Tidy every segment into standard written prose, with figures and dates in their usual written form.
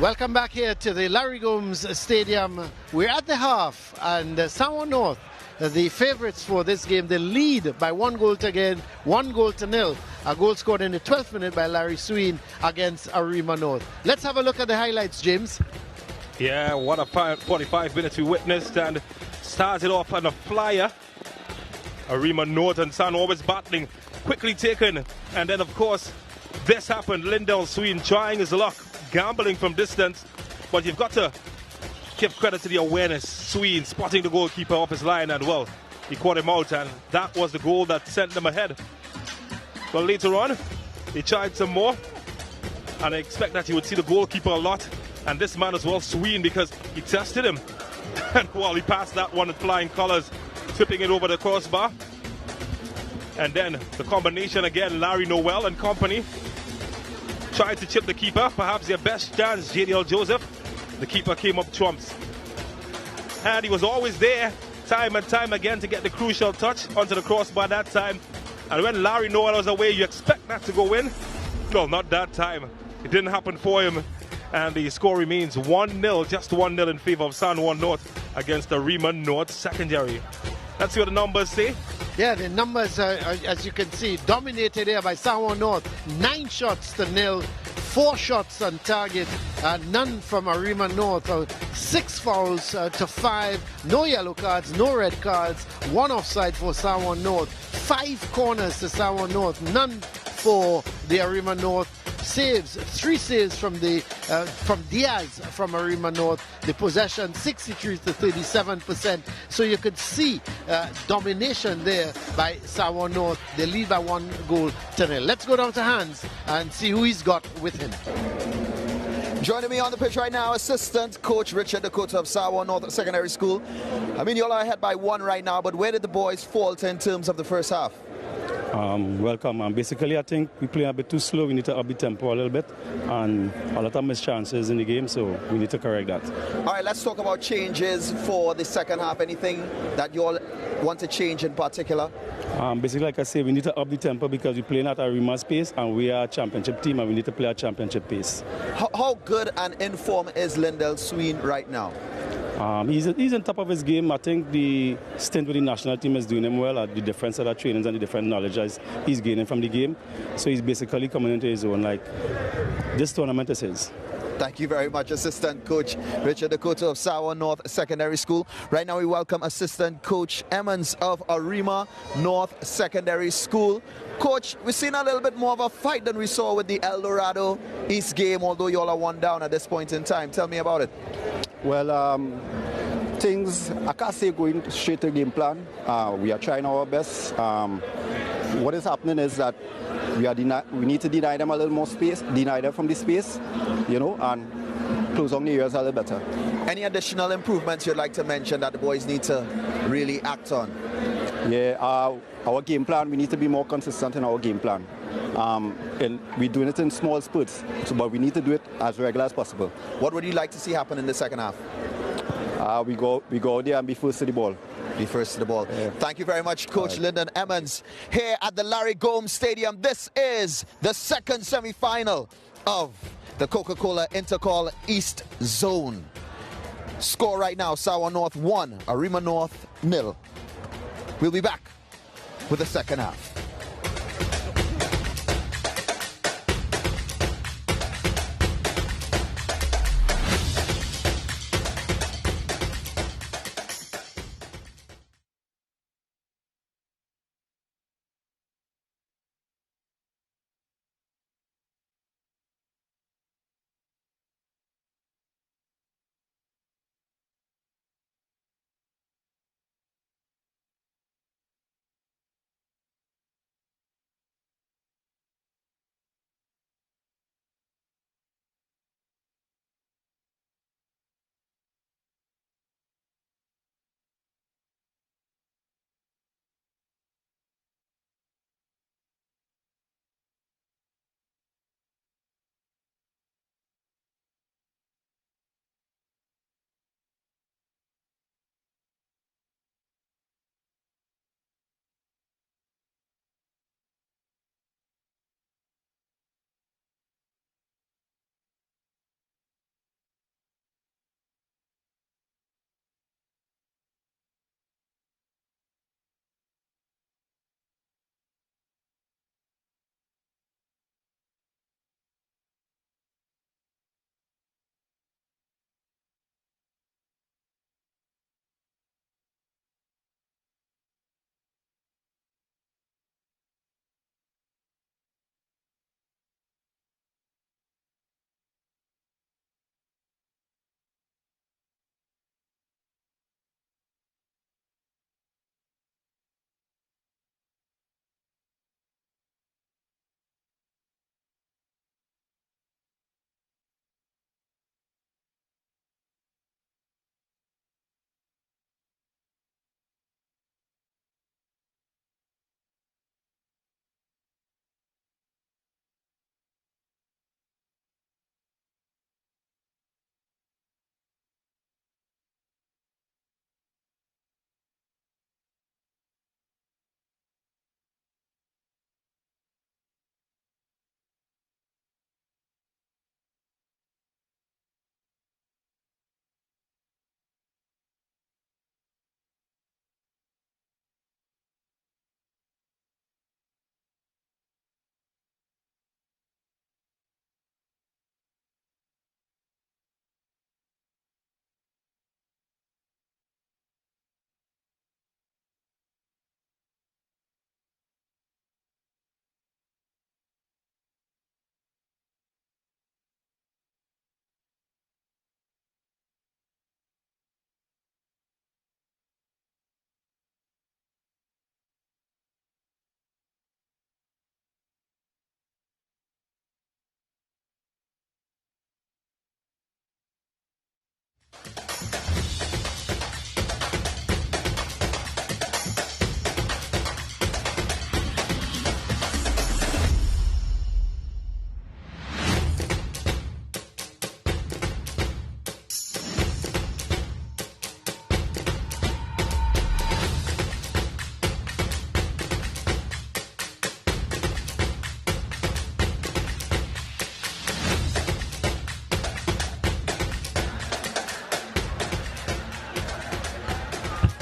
Welcome back here to the Larry Gomes Stadium. We're at the half, and Samoa North, the favourites for this game, they lead by 1-0. A goal scored in the 12th minute by Larry Sween against Arima North. Let's have a look at the highlights, James. Yeah, what a 45 minutes we witnessed, and started off on a flyer. Arima North and San always battling, quickly taken, and then of course this happened. Lindell Sween trying his luck, gambling from distance, but you've got to give credit to the awareness. Sween spotting the goalkeeper off his line, and well, he caught him out, and that was the goal that sent them ahead. Well, later on, he tried some more, and I expect that you would see the goalkeeper a lot, and this man as well, Sween, because he tested him. And well, he passed that one with flying colours, tipping it over the crossbar. And then the combination again, Larry Noel and company tried to chip the keeper, perhaps their best chance, JDL Joseph. The keeper came up trumps. And he was always there, time and time again, to get the crucial touch onto the crossbar that time. And when Larry Noel was away, you expect that to go in. Well, not that time. It didn't happen for him. And the score remains 1-0, just 1-0 in favour of San Juan North against Arima North Secondary. Let's see what the numbers say. Yeah, the numbers, as you can see, dominated here by San Juan North. 9 shots to 0, 4 shots on target, none from Arima North. 6 fouls to 5, no yellow cards, no red cards, 1 offside for San Juan North. 5 corners to San Juan North, none for the Arima North. Saves, 3 saves from Diaz from Arima North. The possession 63 to 37%. So you could see domination there by San Juan North. They lead by 1-0. Let's go down to Hans and see who he's got with him. Joining me on the pitch right now, assistant coach Richard Dakota of San Juan North Secondary School. I mean, y'all are ahead by 1 right now, but where did the boys falter in terms of the first half? Welcome. Basically, I think we play a bit too slow. We need to up the tempo a little bit, and a lot of missed chances in the game, so we need to correct that. All right, let's talk about changes for the second half. Anything that you all want to change in particular? Basically, like I say, we need to up the tempo because we're playing at Arima's pace, and we are a championship team, and we need to play at championship pace. How good and in form is Lindell Sween right now? He's on top of his game. I think the stint with the national team is doing him well at the different set of trainings and the different knowledge he's gaining from the game. So he's basically coming into his own, like this tournament is his. Thank you very much, Assistant Coach Richard Dakota of San Juan North Secondary School. Right now we welcome Assistant Coach Emmons of Arima North Secondary School. Coach, we've seen a little bit more of a fight than we saw with the El Dorado East game, although you all are 1 down at this point in time. Tell me about it. Well, things, I can't say going straight to game plan. We are trying our best. What is happening is that we need to deny them a little more space, deny them from the space, and close on the ears a little better. Any additional improvements you'd like to mention that the boys need to really act on? Yeah, our game plan, we need to be more consistent in our game plan. And we're doing it in small spurts, but we need to do it as regular as possible. What would you like to see happen in the second half? We go out there and be first to the ball. Be first to the ball. Yeah. Thank you very much, Coach Lyndon Emmons, here at the Larry Gomes Stadium. This is the second semi-final of the COCA-COLA INTERCOL East Zone. Score right now, San Juan North 1, Arima North 0. We'll be back with the second half.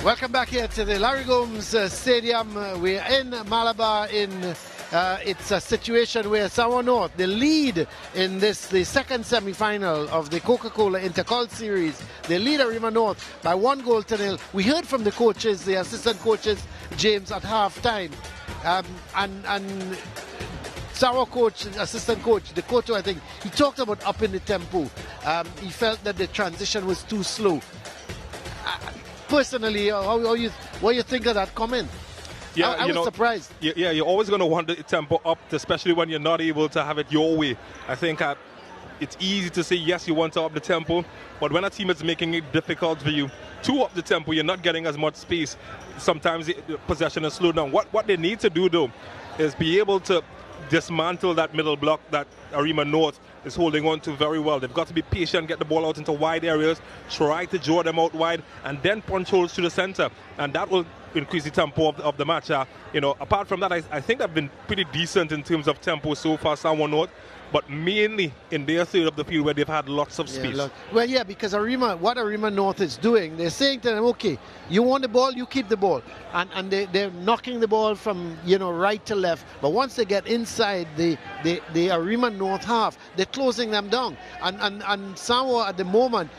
Welcome back here to the Larry Gomes Stadium. We're in Malabar in it's a situation where Samoa North, the lead in the second semi-final of the COCA-COLA INTERCOL series, they lead Arima North by 1-0. We heard from the coaches, the assistant coaches, James, at half-time. And Samoa coach, assistant coach, the coach, I think, he talked about upping the tempo. He felt that the transition was too slow. Personally, what you think of that comment? Yeah, I was surprised. Yeah, you're always going to want the tempo up, especially when you're not able to have it your way. I think it's easy to say, yes, you want to up the tempo, but when a team is making it difficult for you to up the tempo, you're not getting as much space. Sometimes the possession is slowed down. What they need to do, though, is be able to dismantle that middle block that Arima North is holding on to very well. They've got to be patient, get the ball out into wide areas, try to draw them out wide, and then punch holes to the center. And that will increase the tempo of the match. Apart from that, I think they've been pretty decent in terms of tempo so far, Samoa North, but mainly in their third of the field where they've had lots of space. Because what Arima North is doing, they're saying to them, okay, you want the ball, you keep the ball. And they're knocking the ball from right to left. But once they get inside the Arima North half, they're closing them down. And Samoa at the moment,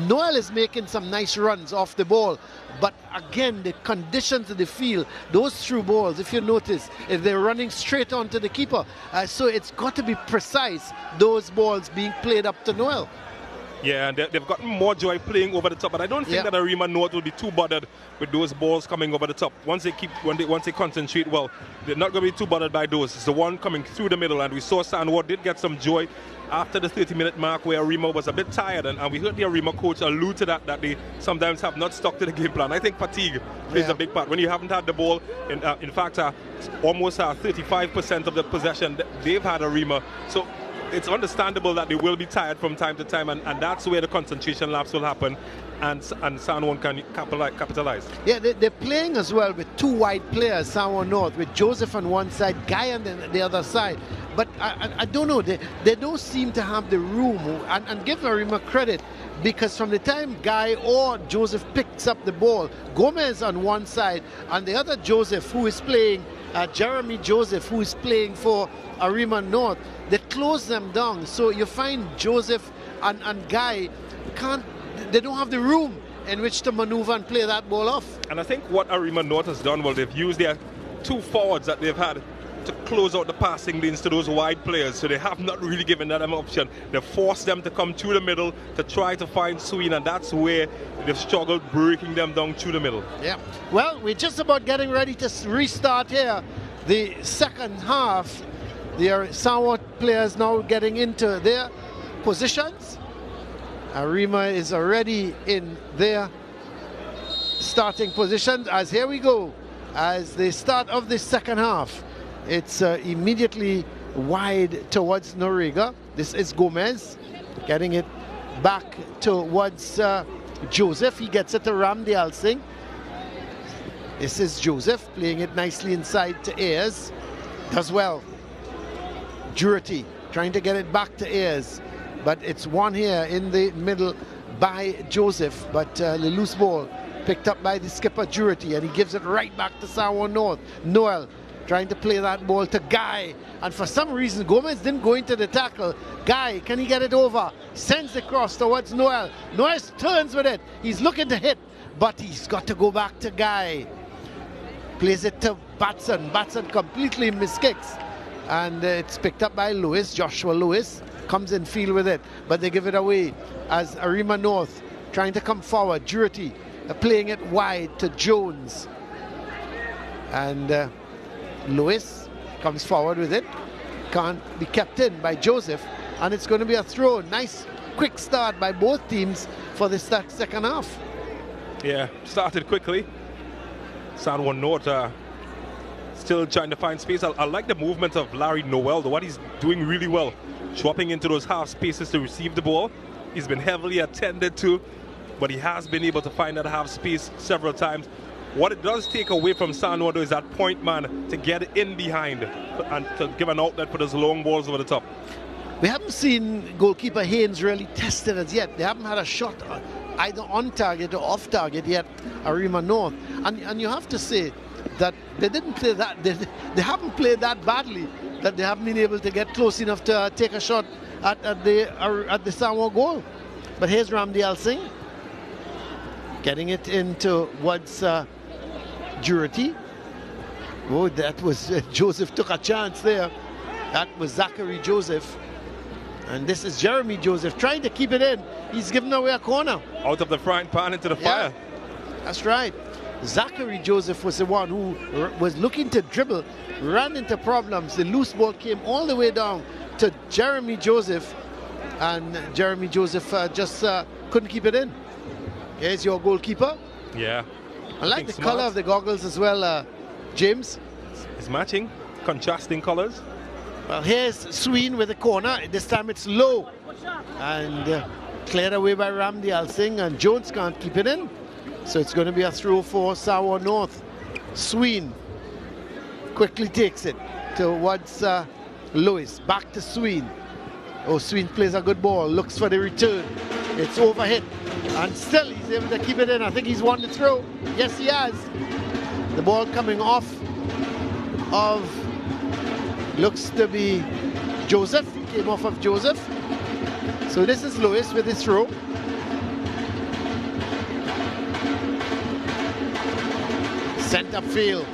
Noel is making some nice runs off the ball. But again, the conditions of the field, those through balls, if you notice, they're running straight onto the keeper. So it's got to be precise, those balls being played up to Noel. Yeah, and they've gotten more joy playing over the top, but I don't think that Arima North will be too bothered with those balls coming over the top. Once they concentrate well, they're not going to be too bothered by those. It's the one coming through the middle, and we saw Sanwo did get some joy after the 30-minute mark where Arima was a bit tired, and we heard the Arima coach allude to that they sometimes have not stuck to the game plan. I think fatigue plays a big part. When you haven't had the ball, in fact, almost 35% of the possession they've had Arima. So it's understandable that they will be tired from time to time, and that's where the concentration lapse will happen, and San Juan can capitalize. Yeah, they're playing as well with two wide players, San Juan North, with Joseph on one side, Guy on the other side. But I don't know, they don't seem to have the room, and give Arima credit, because from the time Guy or Joseph picks up the ball, Gomez on one side, and the other Joseph, who is playing, Jeremy Joseph, who is playing for Arima North, they close them down. So you find Joseph and Guy they don't have the room in which to maneuver and play that ball off. And I think what Arima North has done, they've used their two forwards that they've had to close out the passing lanes to those wide players. So they have not really given them an option. They've forced them to come through the middle to try to find Sween, and that's where they've struggled breaking them down through the middle. Yeah. Well, we're just about getting ready to restart here. The second half, the Samoa players now getting into their positions. Arima is already in their starting positions, as here we go, as the start of the second half. It's immediately wide towards Noriega. This is Gomez getting it back towards Joseph. He gets it to Ramdial Singh. This is Joseph playing it nicely inside to Ayers. Does well. Jurity trying to get it back to Ayers, but it's won here in the middle by Joseph, but the loose ball picked up by the skipper Jurity, and he gives it right back to Samoa North. Noel trying to play that ball to Guy, and for some reason Gomez didn't go into the tackle. Guy, can he get it over? Sends it across towards Noel. Noel turns with it. He's looking to hit, but he's got to go back to Guy. Plays it to Batson. Batson completely miskicks, and it's picked up by Lewis. Joshua Lewis comes in field with it, but they give it away as Arima North trying to come forward. Jurity playing it wide to Jones, and Lewis comes forward with it. Can't be kept in by Joseph, and it's going to be a throw. Nice quick start by both teams for the second half. Yeah, started quickly. San Juan North still trying to find space. I like the movement of Larry Noel, what he's doing really well, dropping into those half spaces to receive the ball. He's been heavily attended to, but he has been able to find that half space several times. What it does take away from San Juan is that point man to get in behind and to give an outlet for those long balls over the top. We haven't seen goalkeeper Haynes really tested as yet. They haven't had a shot either on target or off target, yet Arima North. And you have to say that they didn't play that, they haven't played that badly, that they haven't been able to get close enough to take a shot at the Samoa goal. But here's Ramdial Singh getting it into what's Jurity. Oh, that was Joseph took a chance there. That was Zachary Joseph. And this is Jeremy Joseph trying to keep it in. He's given away a corner. Out of the frying pan into the fire. That's right. Zachary Joseph was the one who was looking to dribble, ran into problems. The loose ball came all the way down to Jeremy Joseph. And Jeremy Joseph just couldn't keep it in. Here's your goalkeeper. Yeah. I like the color of the goggles as well, James. It's matching, contrasting colors. Well, here's Sween with the corner. This time it's low. And cleared away by Ramdial Singh, and Jones can't keep it in. So it's going to be a throw for Samoa North. Sween quickly takes it towards Lewis. Back to Sween. Oh, Sween plays a good ball, looks for the return. It's overhit, and still he's able to keep it in. I think he's won the throw. Yes, he has. The ball coming off of, looks to be Joseph. He came off of Joseph. So this is Lewis with his throw. Sent upfield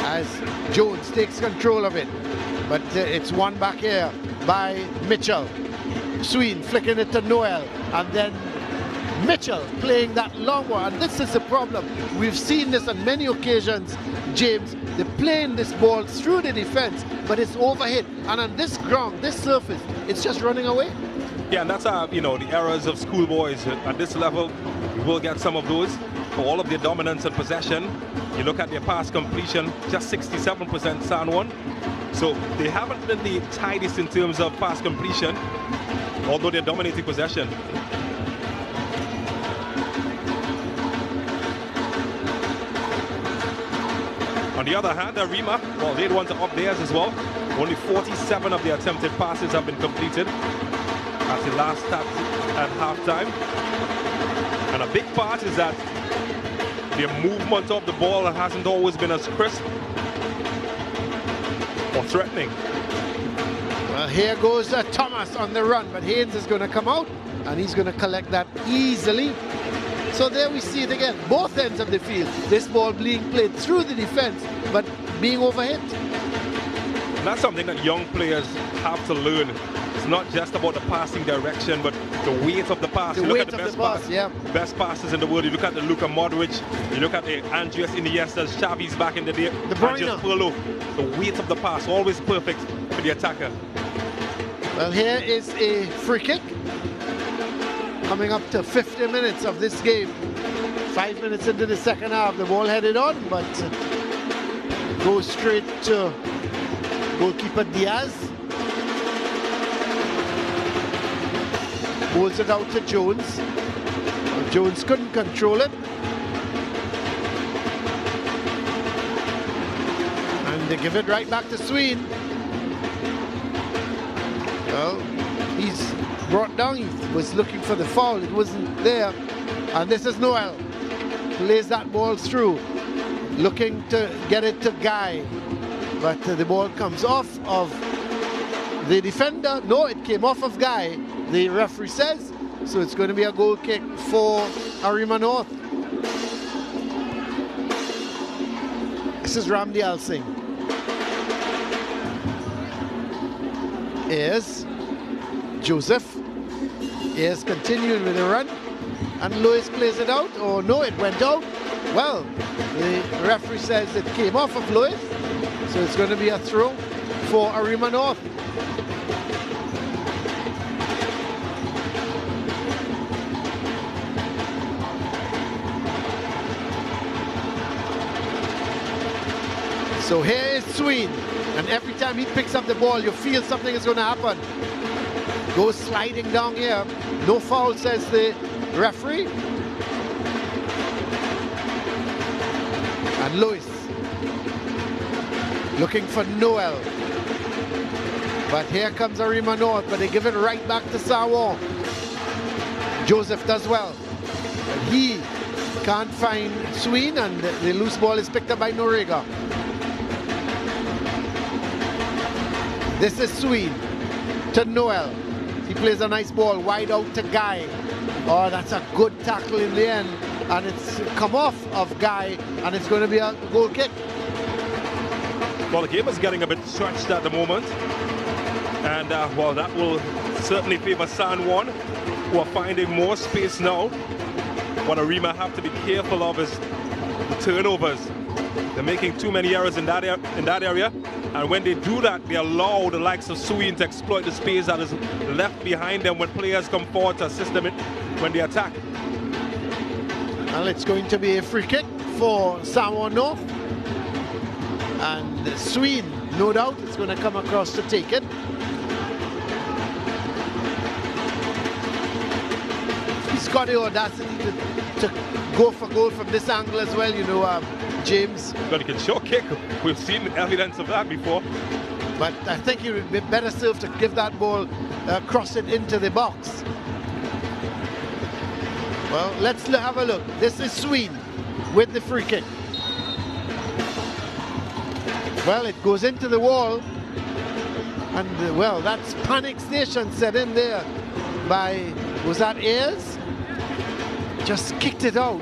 as Jones takes control of it. But it's won back here by Mitchell. Sween flicking it to Noel, and then Mitchell playing that long one. And this is the problem. We've seen this on many occasions, James. They're playing this ball through the defense, but it's overhit. And on this ground, this surface, it's just running away. Yeah, and that's the errors of schoolboys at this level. You will get some of those. For all of their dominance and possession, you look at their pass completion, just 67% San Juan. So they haven't been the tightest in terms of pass completion, although they're dominating possession. On the other hand, Arima, well, they'd want to up theirs as well. Only 47 of the attempted passes have been completed at the last stat at halftime. And a big part is that their movement of the ball hasn't always been as crisp or threatening. Well, here goes Thomas on the run, but Haynes is going to come out, and he's going to collect that easily. So there we see it again, both ends of the field. This ball being played through the defense, but being overhit. And that's something that young players have to learn. It's not just about the passing direction, but the weight of the pass. The weight of the pass, yeah. Best passes in the world. You look at the Luka Modric, you look at the Andres Iniestas, Xavi's back in the day, De Bruyne. Andres Pirlo. The weight of the pass, always perfect for the attacker. Well, here is a free kick. Coming up to 50 minutes of this game. 5 minutes into the second half, the ball headed on, but goes straight to goalkeeper Diaz. Holds it out to Jones. Jones couldn't control it. And they give it right back to Sween. Well, he's brought down. He was looking for the foul. It wasn't there. And this is Noel. Plays that ball through. Looking to get it to Guy. But the ball comes off of the defender. No, it came off of Guy, the referee says. So it's going to be a goal kick for Arima North. This is Ramdial Singh. Here's Joseph. Here's continuing with the run. And Lewis plays it out. Oh no, it went out. Well, the referee says it came off of Lewis. So it's going to be a throw for Arima North. So here is Sween, and every time he picks up the ball, you feel something is going to happen. Goes sliding down here. No foul, says the referee. And Lewis looking for Noel. But here comes Arima North, but they give it right back to Sawan. Joseph does well. But he can't find Sween, and the loose ball is picked up by Norega. This is Sween to Noel. He plays a nice ball wide out to Guy. Oh, that's a good tackle in the end. And it's come off of Guy, and it's going to be a goal kick. Well, the game is getting a bit stretched at the moment. And, well, that will certainly favor San Juan, who are finding more space now. What Arima have to be careful of is the turnovers. They're making too many errors in that area. And when they do that, they allow the likes of Sween to exploit the space that is left behind them when players come forward to assist them when they attack. Well, it's going to be a free kick for Sawan North. And Sween, no doubt, is going to come across to take it. He's got the audacity to go for goal from this angle as well, you know, James. But he can sure kick. We've seen evidence of that before. But I think he would be better served to give that ball, cross it into the box. Well, let's have a look. This is Sween with the free kick. Well, it goes into the wall. And, well, that's panic station set in there by, was that Ayers? Just kicked it out.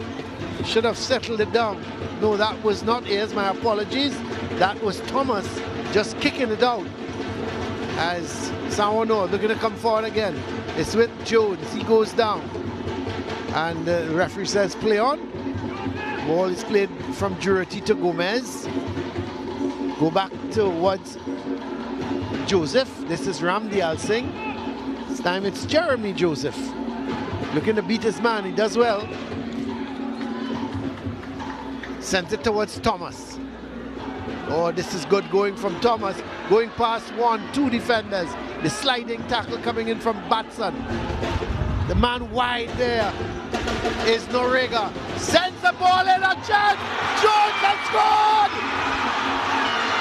Should have settled it down. No, that was not Ayers, my apologies. That was Thomas just kicking it out. As Sawan, they're going to come forward again. It's with Jones. He goes down. And the referee says play on. Ball is played from Jurity to Gomez. Go back towards Joseph. This is Ramdial Singh. This time it's Jeremy Joseph. Looking to beat his man. He does well. Sent it towards Thomas. Oh, this is good going from Thomas. Going past 1-2 defenders. The sliding tackle coming in from Batson. The man wide there is Norega. Sends the ball in a chance. Jones has scored!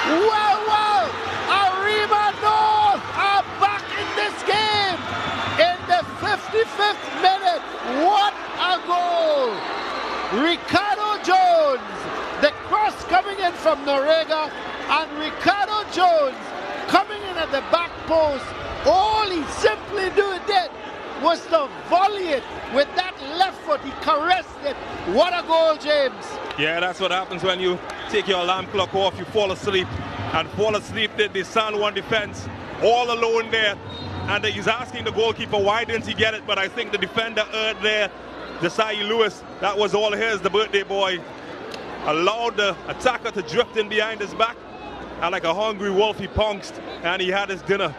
Well, Arima North are back in this game in the 55th minute. What a goal! Ricardo Jones, the cross coming in from Norega, and Ricardo Jones coming in at the back post. All he simply did was to volley it with that left foot. He caressed it. What a goal, James. Yeah, that's what happens when you take your alarm clock off, you fall asleep. And fall asleep did the San Juan defense all alone there. And he's asking the goalkeeper, why didn't he get it? But I think the defender erred there. Desai Lewis, that was all his, the birthday boy. Allowed the attacker to drift in behind his back. And like a hungry wolf, he pounced and he had his dinner.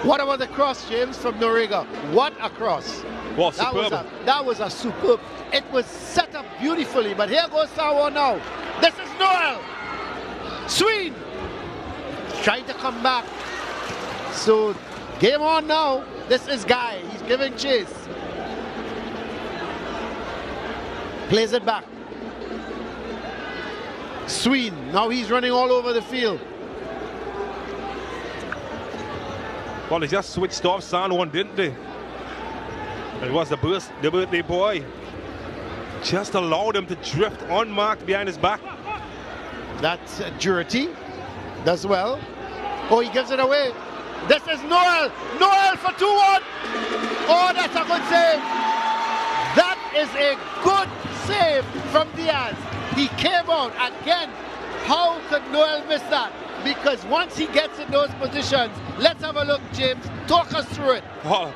What about the cross, James, from Norega? What a cross. Well, superb. That was a superb. It was set up beautifully, but here goes Sawan now. This is Noel. Sween. Trying to come back. So, game on now. This is Guy. He's giving chase. Plays it back. Sween. Now he's running all over the field. Well, they just switched off San Juan, didn't they? It was the birthday boy. Just allowed him to drift unmarked behind his back. That's Jurity. Does well. Oh, he gives it away. This is Noel. Noel for 2-1. Oh, that's a good save. That is a good save from Diaz. He came out again. How could Noel miss that? Because once he gets in those positions, let's have a look, James. Talk us through it. Oh,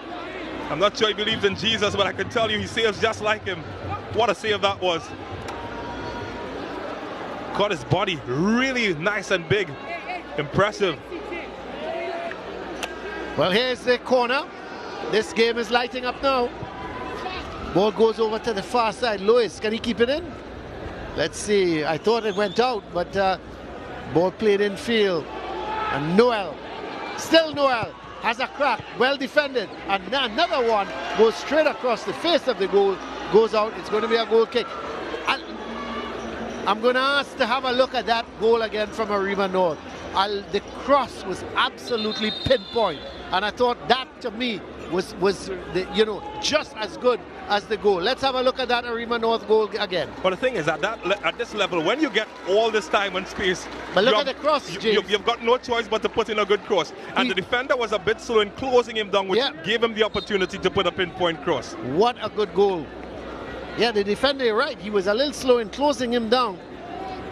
I'm not sure he believes in Jesus, but I can tell you he saves just like him. What a save that was. Caught his body really nice and big. Impressive. Well, here's the corner. This game is lighting up now. Ball goes over to the far side. Lewis, can he keep it in? Let's see. I thought it went out, but ball played in field. And Noel, still Noel, has a crack. Well defended. And another one goes straight across the face of the goal. Goes out. It's going to be a goal kick. And I'm going to ask to have a look at that goal again from Arima North. The cross was absolutely pinpoint, and I thought that to me was just as good as the goal. Let's have a look at that Arima North goal again. But the thing is, at this level, when you get all this time and space, but look at the cross, James. You've got no choice but to put in a good cross. And the defender was a bit slow in closing him down, which gave him the opportunity to put a pinpoint cross. What a good goal. Yeah, the defender, you're right. He was a little slow in closing him down.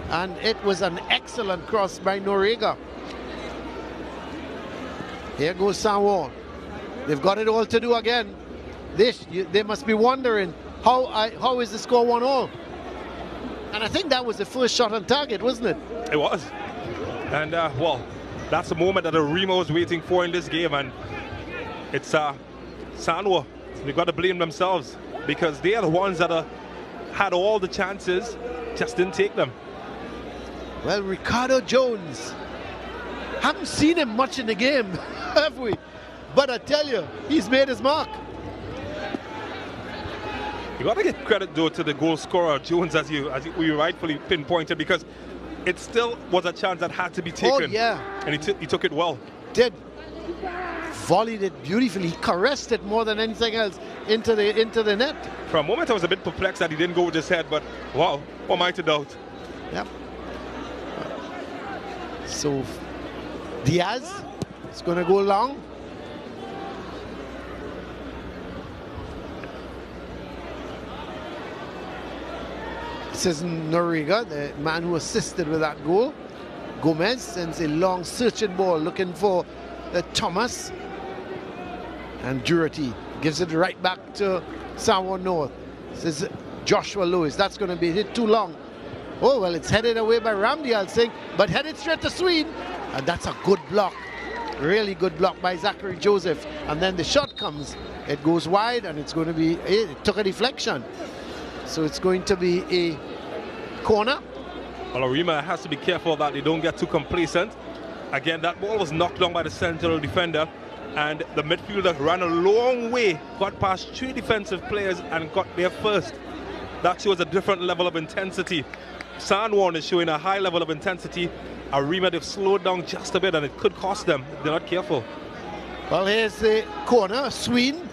And it was an excellent cross by Noriega. Here goes San Juan. They've got it all to do again. They must be wondering, how is the score 1-1? And I think that was the first shot on target, wasn't it? It was. And, well, that's the moment that Arima was waiting for in this game. And it's San Juan. They've got to blame themselves, because they are the ones that had all the chances, just didn't take them. Well, Ricardo Jones, haven't seen him much in the game, have we? But I tell you, he's made his mark. You got to give credit, though, to the goal scorer, Jones, as you rightfully pinpointed, because it still was a chance that had to be taken. Oh, yeah. And he took it well. Did. Volleyed it beautifully. He caressed it more than anything else into the net. For a moment, I was a bit perplexed that he didn't go with his head, but wow, what am I to doubt? Yep. So, Diaz is going to go long. This is Noriega, the man who assisted with that goal. Gomez sends a long searching ball looking for Thomas. And Durity gives it right back to San Juan North. This is Joshua Lewis. That's going to be hit too long. Oh, well, it's headed away by Ramdi, I'll think, but headed straight to Sween. And that's a good block. Really good block by Zachary Joseph. And then the shot comes. It goes wide, and it's going to be, it took a deflection. So it's going to be a corner. Well, Arima has to be careful that they don't get too complacent. Again, that ball was knocked down by the central defender, and the midfielder ran a long way, got past 3 defensive players and got there first. That shows a different level of intensity. San Juan is showing a high level of intensity. Arima, they've slowed down just a bit, and it could cost them if they're not careful. Well, here's the corner. Sween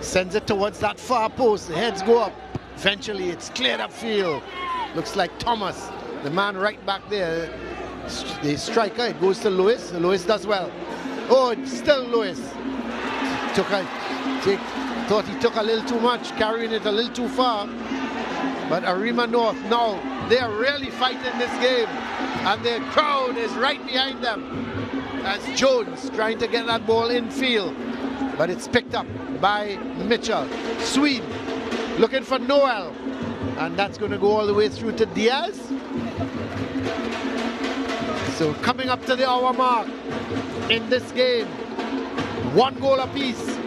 sends it towards that far post. The heads go up. Eventually, it's cleared up field. Looks like Thomas, the man right back there. The striker, it goes to Lewis. Lewis does well. Oh, it's still Lewis. Thought he took a little too much, carrying it a little too far. But Arima North, now, they are really fighting this game. And the crowd is right behind them. As Jones trying to get that ball in field. But it's picked up by Mitchell. Swede looking for Noel. And that's going to go all the way through to Diaz. So coming up to the hour mark in this game. 1 goal apiece.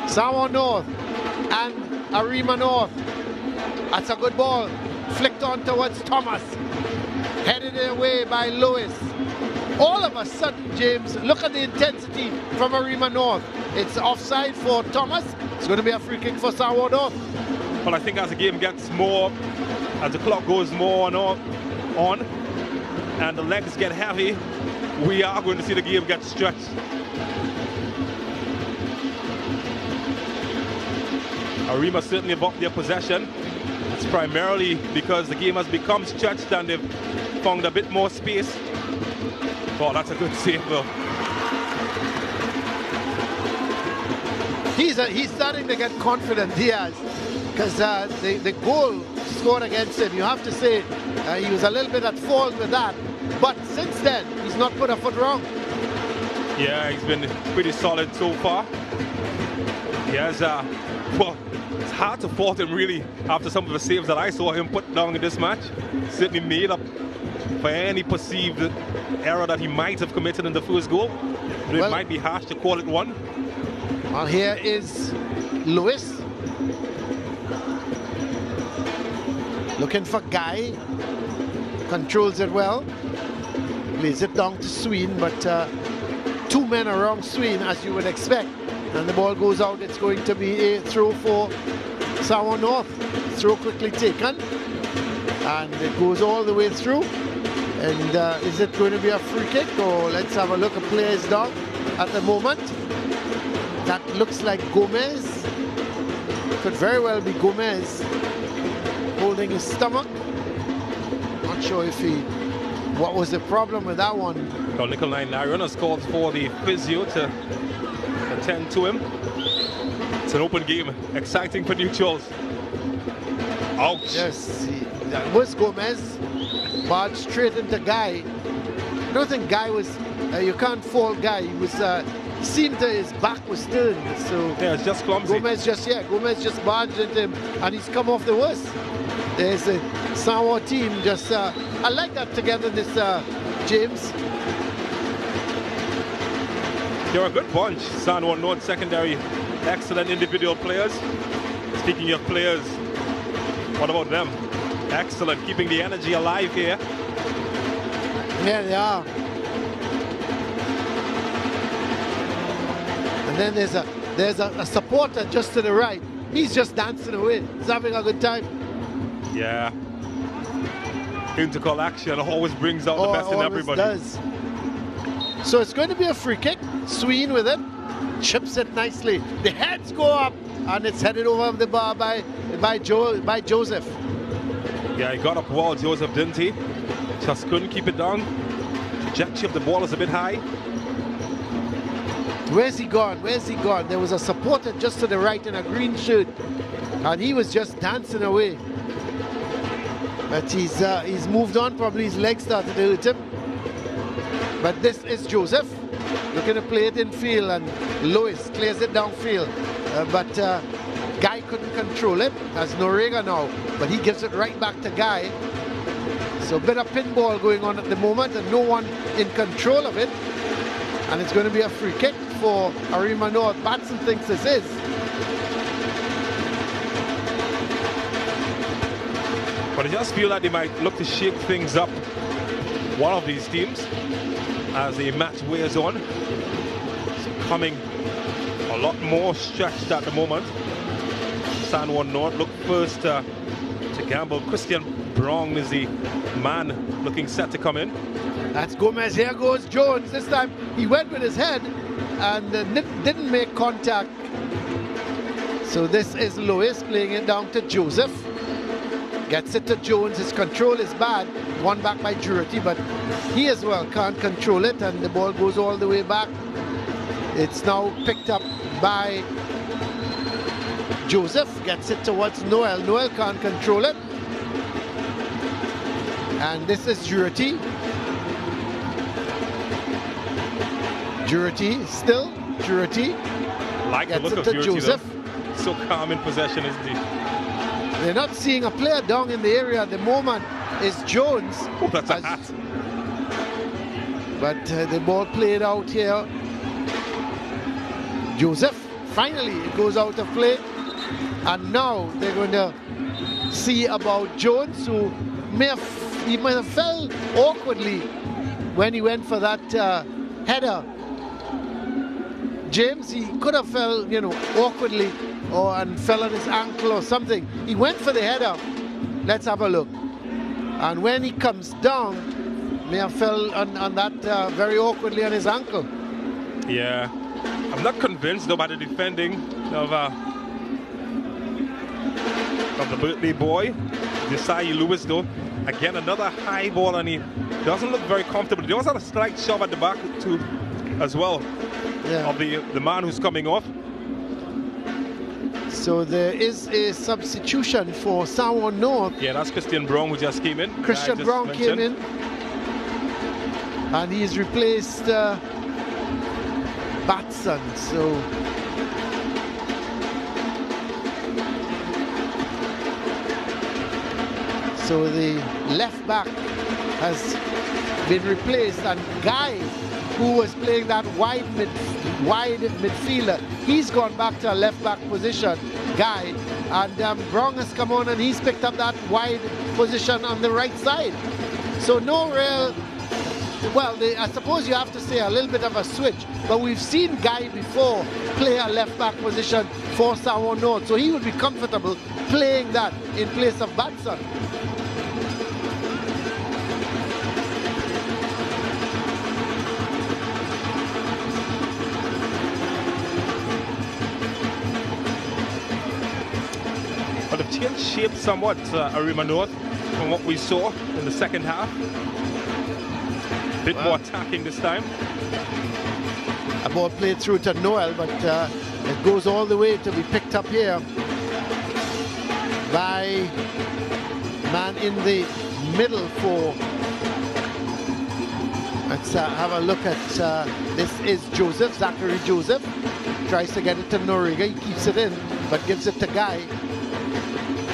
San Juan North and Arima North. That's a good ball. Flicked on towards Thomas. Headed away by Lewis. All of a sudden, James, look at the intensity from Arima North. It's offside for Thomas. It's going to be a free kick for San Juan North. Well, I think as the game gets more, as the clock goes more and on, and the legs get heavy, we are going to see the game get stretched. Arima certainly above their possession. It's primarily because the game has become stretched and they've found a bit more space. Oh, that's a good save though. He's starting to get confident, Diaz, because the goal scored against him, you have to say he was a little bit at fault with that. But since then, he's not put a foot wrong. Yeah, he's been pretty solid so far. He has, well, it's hard to fault him really after some of the saves that I saw him put down in this match. Certainly made up for any perceived error that he might have committed in the first goal. But it might be harsh to call it one. Well, here is Lewis. Looking for Guy. Controls it well. Plays it down to Sween, but 2 men around Sween, as you would expect. And the ball goes out. It's going to be a throw for San Juan North. Throw quickly taken. And it goes all the way through. And is it going to be a free kick, or let's have a look at players down at the moment. That looks like Gomez. Could very well be Gomez holding his stomach. Not sure if what was the problem with that one. Well, Nickel 9 Larion has called for the physio to attend to him. It's an open game, exciting for neutrals. Ouch. Yes, that was Gomez. Barged straight into Guy. I don't think Guy was, you can't fault Guy. He was, seemed to his back was turned. So yeah, it's just clumsy. Gomez just barged into him, and he's come off the worst. There's a Samoa team just, I like that togetherness, James. They're a good bunch. San Juan North secondary, excellent individual players. Speaking of players, what about them? Excellent, keeping the energy alive here. Yeah, they are. And then there's a supporter just to the right. He's just dancing away. He's having a good time. Yeah. INTERCOL action always brings out the best in everybody. Does. So it's going to be a free kick. Sween with it. Chips it nicely. The heads go up, and it's headed over the bar by Joseph. Yeah, he got up well, Joseph, didn't he? Just couldn't keep it down. Trajectory of the ball is a bit high. Where's he gone? Where's he gone? There was a supporter just to the right in a green shirt, and he was just dancing away. But he's moved on. Probably his legs started to hurt him. But this is Joseph looking to play it in field, and Lewis clears it downfield. But Guy couldn't control it. That's Noriega now, but he gives it right back to Guy. So a bit of pinball going on at the moment, and no one in control of it. And it's going to be a free kick for Arima North. Batson thinks this is. But I just feel like they might look to shake things up, one of these teams, as the match wears on. It's becoming a lot more stretched at the moment. San Juan North look first to gamble. Christian Brown is the man looking set to come in. That's Gomez. Here goes Jones. This time he went with his head and didn't make contact. So this is Lewis playing it down to Joseph. Gets it to Jones. His control is bad. One back by Jurity, but he as well can't control it, and the ball goes all the way back. It's now picked up by Joseph. Gets it towards Noel. Noel can't control it. And this is Jurity. Jurity still. Jurity. Like the look of Jurity, Joseph. Though. So calm in possession, isn't he? They're not seeing a player down in the area at the moment. Is Jones. Oh, that's a hat. But the ball played out here. Joseph, finally it goes out of play. And now they're going to see about Jones, who might have fell awkwardly when he went for that header. James, he could have fell, awkwardly and fell on his ankle or something. He went for the header. Let's have a look. And when he comes down, may have fell on that very awkwardly on his ankle. Yeah. I'm not convinced though by the defending of the birthday boy, Desai Lewis though. Again, another high ball, and he doesn't look very comfortable. He also had a slight shove at the back too, as well, of the man who's coming off. So there is a substitution for San Juan North. Yeah, that's Christian Brown who just came in. Christian Brown came in, and he's replaced Batson. So the left back has been replaced, and Guy, who was playing that wide midfielder, he's gone back to a left back position, Guy, and Brown has come on and he's picked up that wide position on the right side. So no real, well, I suppose you have to say a little bit of a switch, but we've seen Guy before play a left back position for San Juan North, so he would be comfortable playing that in place of Batson. But they've changed shape somewhat, Arima North, from what we saw in the second half. A bit more attacking this time. A ball played through to Noel, but it goes all the way to be picked up here by man in the middle for. Let's have a look at this is Joseph, Zachary Joseph. Tries to get it to Noriga, he keeps it in, but gives it to Guy.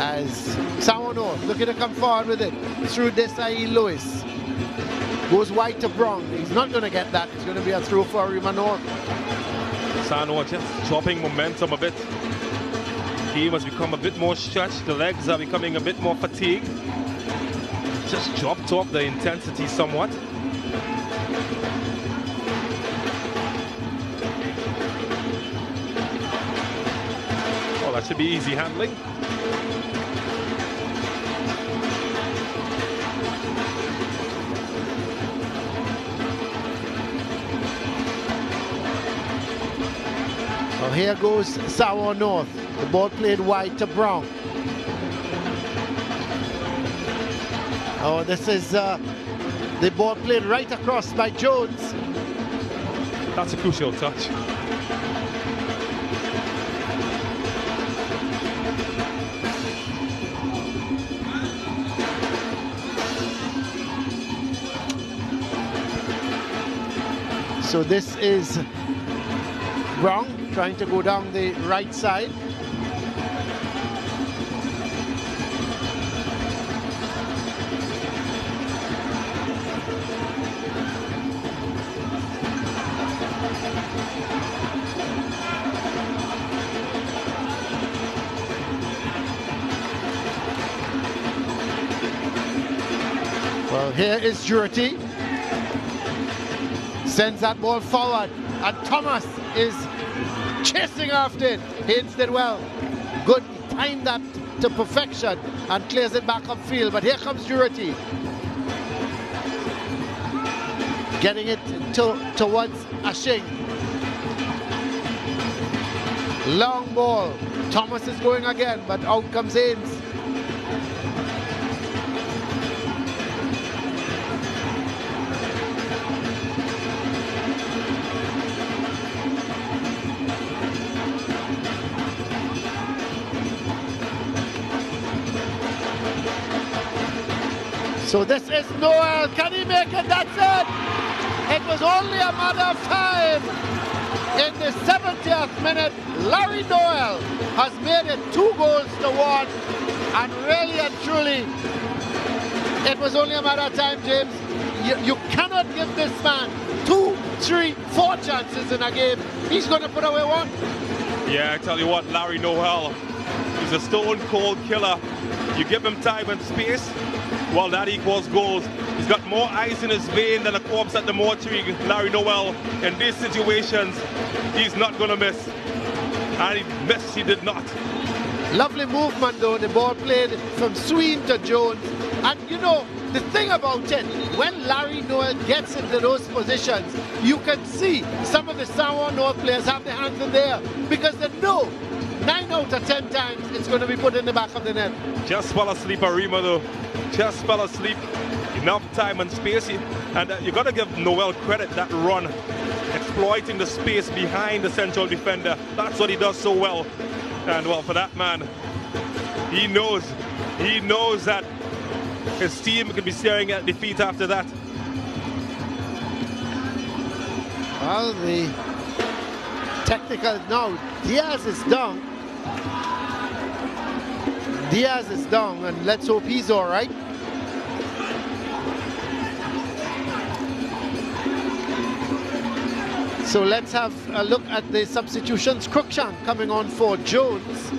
As Samoa North looking to come forward with it through Desai Lewis. Goes wide to Brown. He's not going to get that. It's going to be a throw for Arima North. Sanoa just dropping momentum a bit. He has become a bit more stretched. The legs are becoming a bit more fatigued. Just dropped off the intensity somewhat. Oh, that should be easy handling. Well, here goes Samoa North. The ball played wide to Brown. Oh, this is the ball played right across by Jones. That's a crucial touch. So this is Brown trying to go down the right side. Well, here is Jurity. Sends that ball forward, and Thomas is chasing after it. Haynes did well. Good, he timed that to perfection and clears it back upfield. But here comes Jurity. Getting it towards Ashing. Long ball. Thomas is going again, but out comes Haynes. So this is Noel. Can he make it? That's it. It was only a matter of time. In the 70th minute, Larry Noel has made it 2 goals to 1. And really and truly, it was only a matter of time, James. You cannot give this man 2, 3, 4 chances in a game. He's going to put away 1. Yeah, I tell you what, Larry Noel is a stone-cold killer. You give him time and space, well, that equals goals. He's got more ice in his vein than a corpse at the mortuary. Larry Noel, in these situations, he's not going to miss. And he missed, he did not. Lovely movement though, the ball played from Sween to Jones. And you know, the thing about it, when Larry Noel gets into those positions, you can see some of the Samoa North players have their hands in there because they know 9 out of 10 times it's going to be put in the back of the net. Just fell asleep, Arima though. Just fell asleep. Enough time and space. And you got to give Noel credit, that run. Exploiting the space behind the central defender. That's what he does so well. And well, for that man, he knows that his team could be staring at defeat after that. Well, the technical now, Diaz is down. Diaz is down, and let's hope he's all right. So let's have a look at the substitutions. Cruikshank coming on for Jones.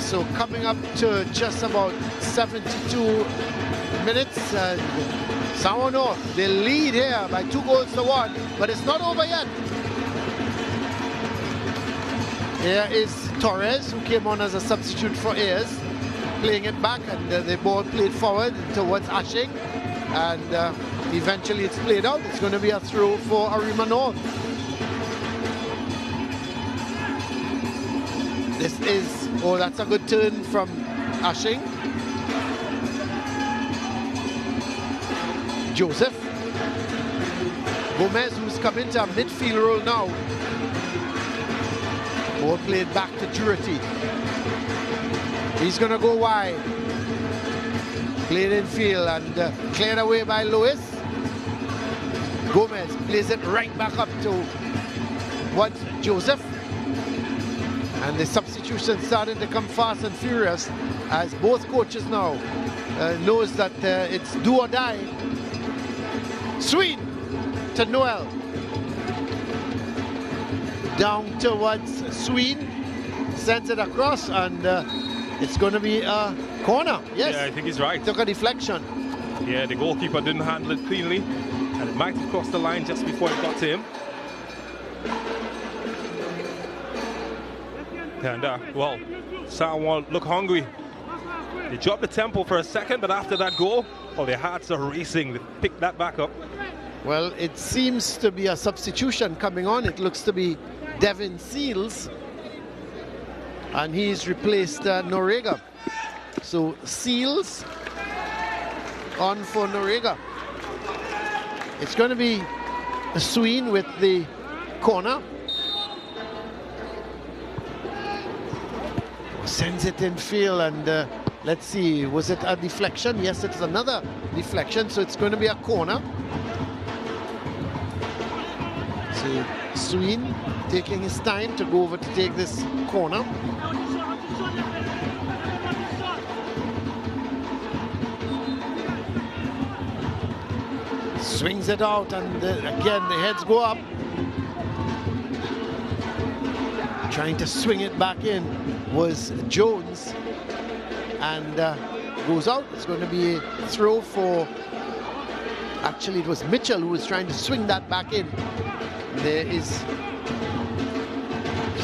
So coming up to just about 72 minutes. Samoa North, they lead here by 2-1, but it's not over yet. Here is Torres, who came on as a substitute for Ayers, playing it back, and the ball played forward towards Ashing, and eventually it's played out. It's going to be a throw for Arima North. This is, oh, that's a good turn from Ashing. Joseph. Gomez, who's come into a midfield role now. Ball played back to Jurity. He's going to go wide. Played in field and cleared away by Lewis. Gomez plays it right back up to Joseph. And the substitution starting to come fast and furious as both coaches now knows that it's do or die. Sween to Noel. Down towards Sween. Sends it across, and it's going to be a corner. Yes. Yeah, I think he's right. Took a deflection. Yeah, the goalkeeper didn't handle it cleanly, and it might have crossed the line just before it got to him. And, well, Samoa look hungry. They dropped the tempo for a second, but after that goal, well, their hearts are racing. They picked that back up. Well, it seems to be a substitution coming on. It looks to be Devin Seals, and he's replaced Norega. So Seals on for Norega. It's going to be Sween with the corner. Sends it in field, and let's see, was it a deflection? Yes, it's another deflection, so it's going to be a corner. So Sween taking his time to go over to take this corner. Swings it out, and again the heads go up. Trying to swing it back in was Jones, and goes out. It's going to be a throw for, actually it was Mitchell who was trying to swing that back in. There is,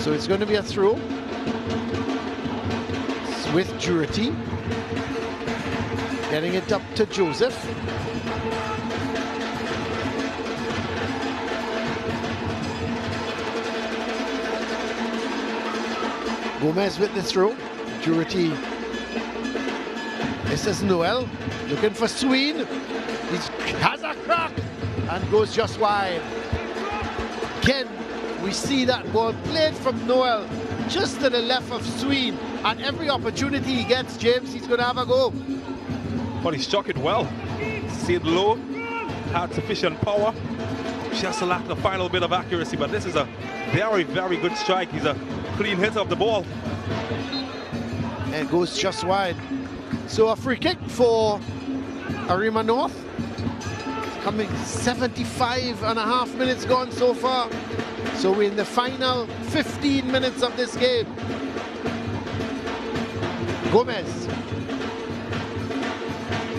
so it's going to be a throw with Jurity. Getting it up to Joseph. Gomez with the throw. Jurity. This is Noel looking for Sween. He has a crack and goes just wide. Again, we see that ball played from Noel just to the left of Sween, and every opportunity he gets, James, he's going to have a go. But he struck it well. Stayed low, had sufficient power. Just lacked the final bit of accuracy, but this is a very, very good strike. He's a clean hit of the ball. And it goes just wide. So a free kick for Arima North. Coming 75.5 minutes gone so far. So we're in the final 15 minutes of this game. Gomez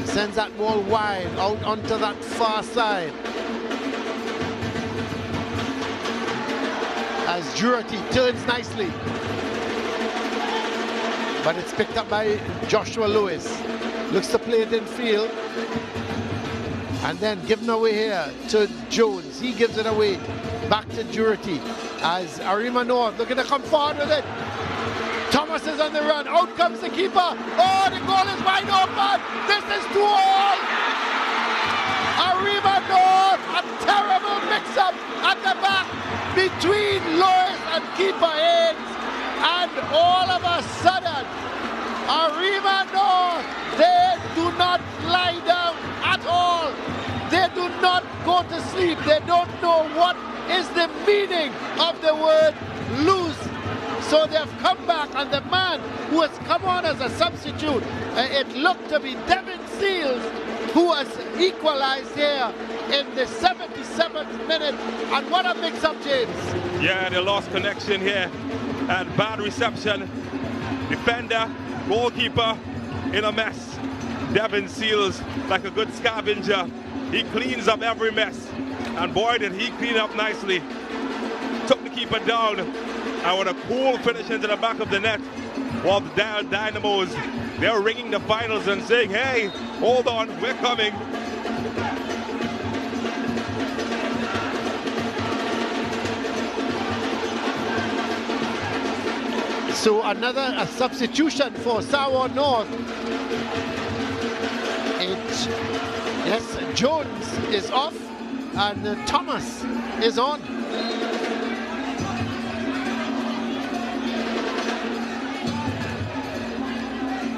sends that ball wide out onto that far side. As Jurity turns nicely. But it's picked up by Joshua Lewis. Looks to play it in field. And then given away here to Jones. He gives it away back to Jurity as Arima North looking to come forward with it. Thomas is on the run. Out comes the keeper. Oh, the goal is wide open. This is 2-all. Arima North, a terrible mix-up at the back between Lewis and keeper Haynes. And all of a sudden, Arima North, they do not lie down at all. They do not go to sleep. They don't know what is the meaning of the word lose. So they've come back, and the man who has come on as a substitute, it looked to be Devin Seals, who has equalized here in the 77th minute. And what a mix-up, James. Yeah, they lost connection here and bad reception. defender, goalkeeper in a mess. Devin Seals, like a good scavenger, he cleans up every mess. And boy, did he clean up nicely. Took the keeper down, and with a cool finish into the back of the net, while the Dynamos, they're ringing the finals and saying, hey, hold on, we're coming. So another substitution for Sawa North. Yes, Jones is off and Thomas is on.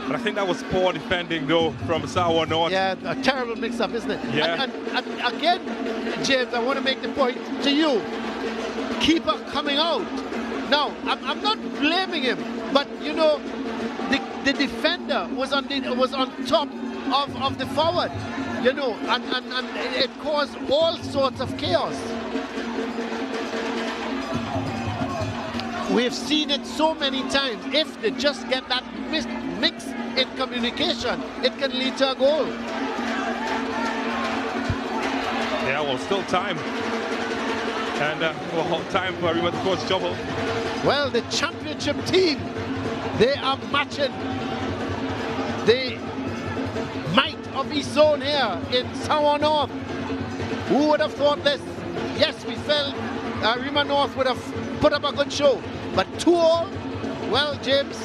But I think that was poor defending, though, from Sawa North. Yeah, a terrible mix-up, isn't it? Yeah. And again, James, I want to make the point to you. Keeper coming out. Now, I'm not blaming him, but you know, the defender was on top of the forward, you know, and it caused all sorts of chaos. We've seen it so many times. If they just get that mix in communication, it can lead to a goal. Yeah, well, still time. And time for Arima to cause trouble. Well, the championship team, they are matching the might of East Zone here in Sawa North. Who would have thought this? Yes, we felt Arima North would have put up a good show, but 2-2, well, James,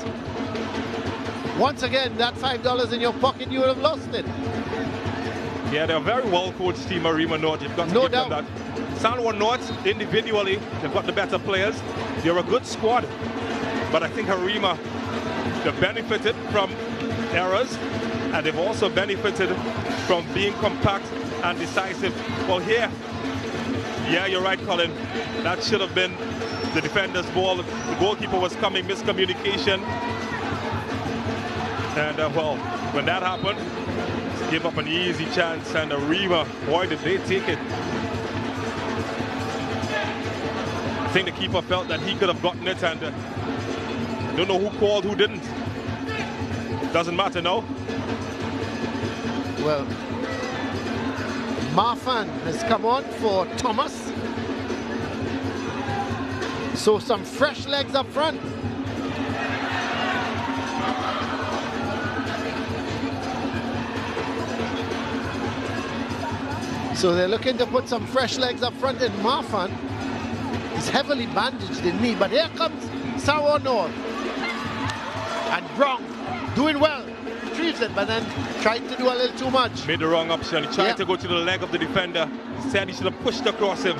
once again, that $5 in your pocket, you would have lost it. Yeah, they're a very well-coached team, Arima North. You've got to give them that. Sawa North, individually, they've got the better players. They're a good squad. But I think Arima, they've benefited from errors, and they've also benefited from being compact and decisive. Well, here, yeah, you're right, Colin. That should have been the defender's ball. The goalkeeper was coming, miscommunication. And, well, when that happened, gave up an easy chance, and Arima, boy, did they take it. I think the keeper felt that he could have gotten it, and don't know who called, who didn't. Doesn't matter, no? Well, Marfan has come on for Thomas. So some fresh legs up front. So they're looking to put some fresh legs up front, and Marfan is heavily bandaged in knee. But here comes Sawa North. And Brown doing well. Retrieves it, but then tried to do a little too much. Made the wrong option. He tried to go to the leg of the defender. Said he should have pushed across him.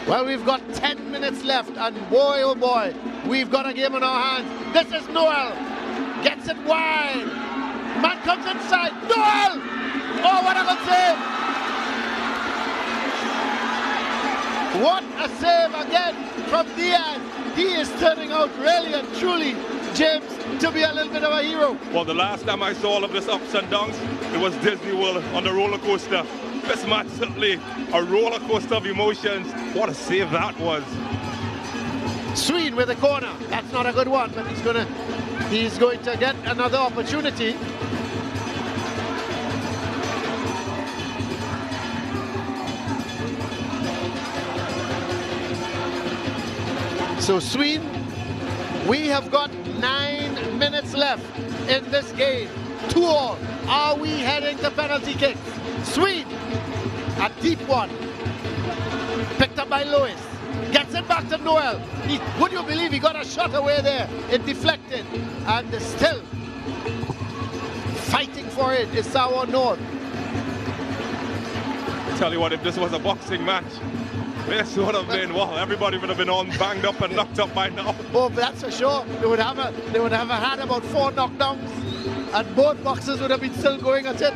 Well, we've got 10 minutes left, and boy, oh boy, we've got a game on our hands. This is Noel. Gets it wide. Man comes inside. Noel! Oh, what a good save! What a save again from Diaz. He is turning out really and truly, James, to be a little bit of a hero. Well, the last time I saw all of this ups and downs, it was Disney World on the roller coaster. This match certainly a roller coaster of emotions. What a save that was. Sween with a corner. That's not a good one, but he's going to get another opportunity. So Sween, we have got 9 minutes left in this game. 2-2. Are we heading to penalty kicks? Sween, a deep one. Picked up by Lewis. Gets it back to Noel. Would you believe he got a shot away there? It deflected. And still fighting for it is Sawa North. Tell you what, if this was a boxing match, this would have been, well, everybody would have been all banged up and knocked up by now. Oh, that's for sure. They would have had about 4 knockdowns, and both boxers would have been still going at it.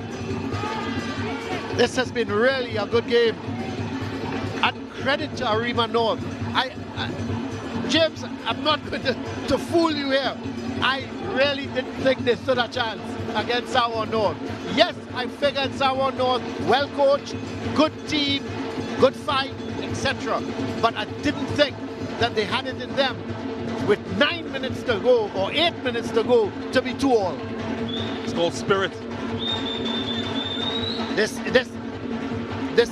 This has been really a good game. And credit to Arima North. James, I'm not going to fool you here. I really didn't think they stood a chance against Sawa North. Yes, I figured Sawa North, well coached, good team, good fight, etc. But I didn't think that they had it in them with 9 minutes to go or 8 minutes to go to be 2-all. It's called spirit. This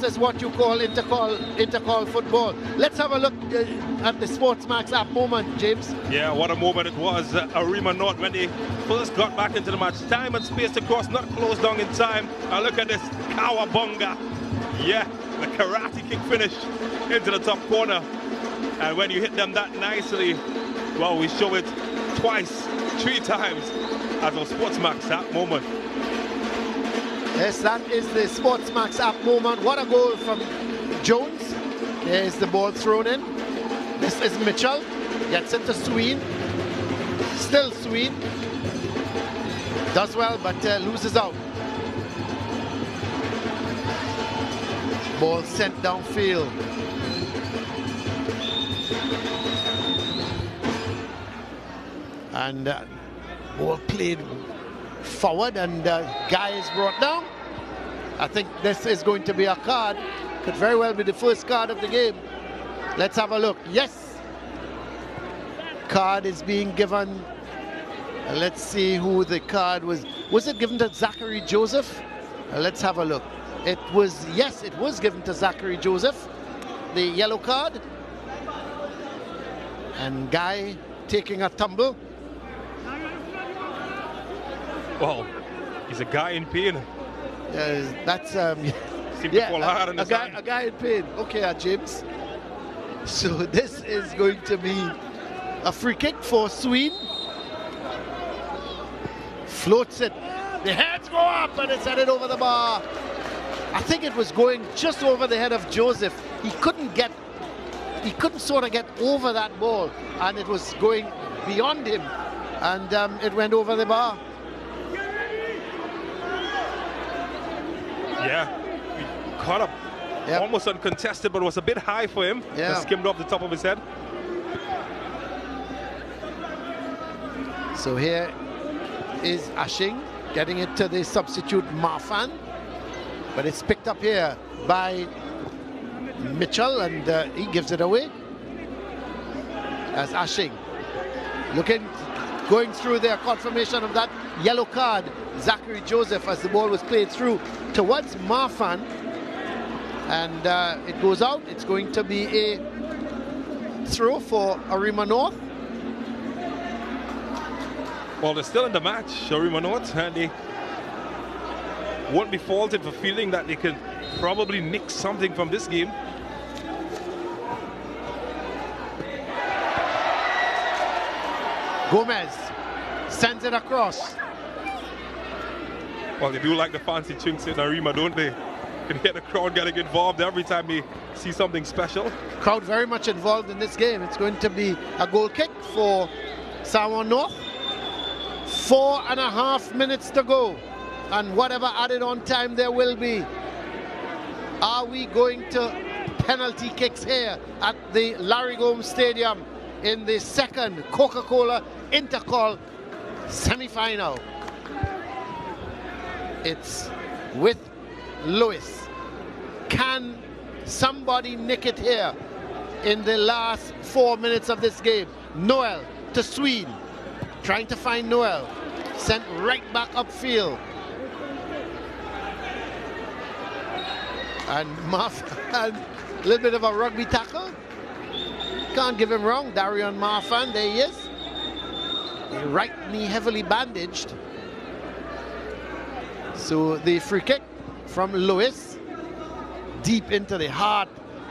is what you call intercol football. Let's have a look at the Sportsmax app moment, James. Yeah, what a moment it was. Arima North, when they first got back into the match, time and space to cross, not closed down in time. And look at this Kawabunga. Yeah, the karate kick finish into the top corner. And when you hit them that nicely, well, we show it twice, 3 times as a Sportsmax app moment. Yes, that is the Sportsmax app moment. What a goal from Jones. There's the ball thrown in. This is Mitchell. Gets it to Sween. Still Sween. Does well, but loses out. Ball sent downfield. And ball played forward, and Guy is brought down. I think this is going to be a card. Could very well be the first card of the game. Let's have a look. Yes, card is being given. Let's see who the card was. Was it given to Zachary Joseph? Let's have a look. It was, yes, it was given to Zachary Joseph, the yellow card. And Guy taking a tumble. Well, he's a guy in pain. That's Seemed to fall hard on his hand. a guy in pain. Okay, James. So this is going to be a free kick for Sween. Floats it. The heads go up and it's headed over the bar. I think it was going just over the head of Joseph. He couldn't sort of get over that ball, and it was going beyond him, and it went over the bar. Yeah, he caught up almost uncontested, but it was a bit high for him. Yeah. Just skimmed off the top of his head. So here is Ashing getting it to the substitute Marfan, but it's picked up here by Mitchell, and he gives it away as Ashing going through their confirmation of that yellow card. Zachary Joseph, as the ball was played through towards Marfan, and it goes out. It's going to be a throw for Arima North. Well, they're still in the match, Arima North, and they won't be faulted for feeling that they could probably nick something from this game. Gomez sends it across. Well, they do like the fancy chinks in Arima, don't they? You can hear the crowd getting involved every time they see something special. Crowd very much involved in this game. It's going to be a goal kick for Sawan North. 4.5 minutes to go, and whatever added on time there will be. Are we going to penalty kicks here at the Larry Gomes Stadium in the second Coca-Cola Intercol semi-final? It's with Lewis. Can somebody nick it here in the last 4 minutes of this game? Noel to Sween, trying to find Noel, sent right back upfield, and Marfan, a little bit of a rugby tackle. Can't give him wrong. Darion Marfan, there he is. Right knee heavily bandaged. So the free kick from Lewis, deep into the heart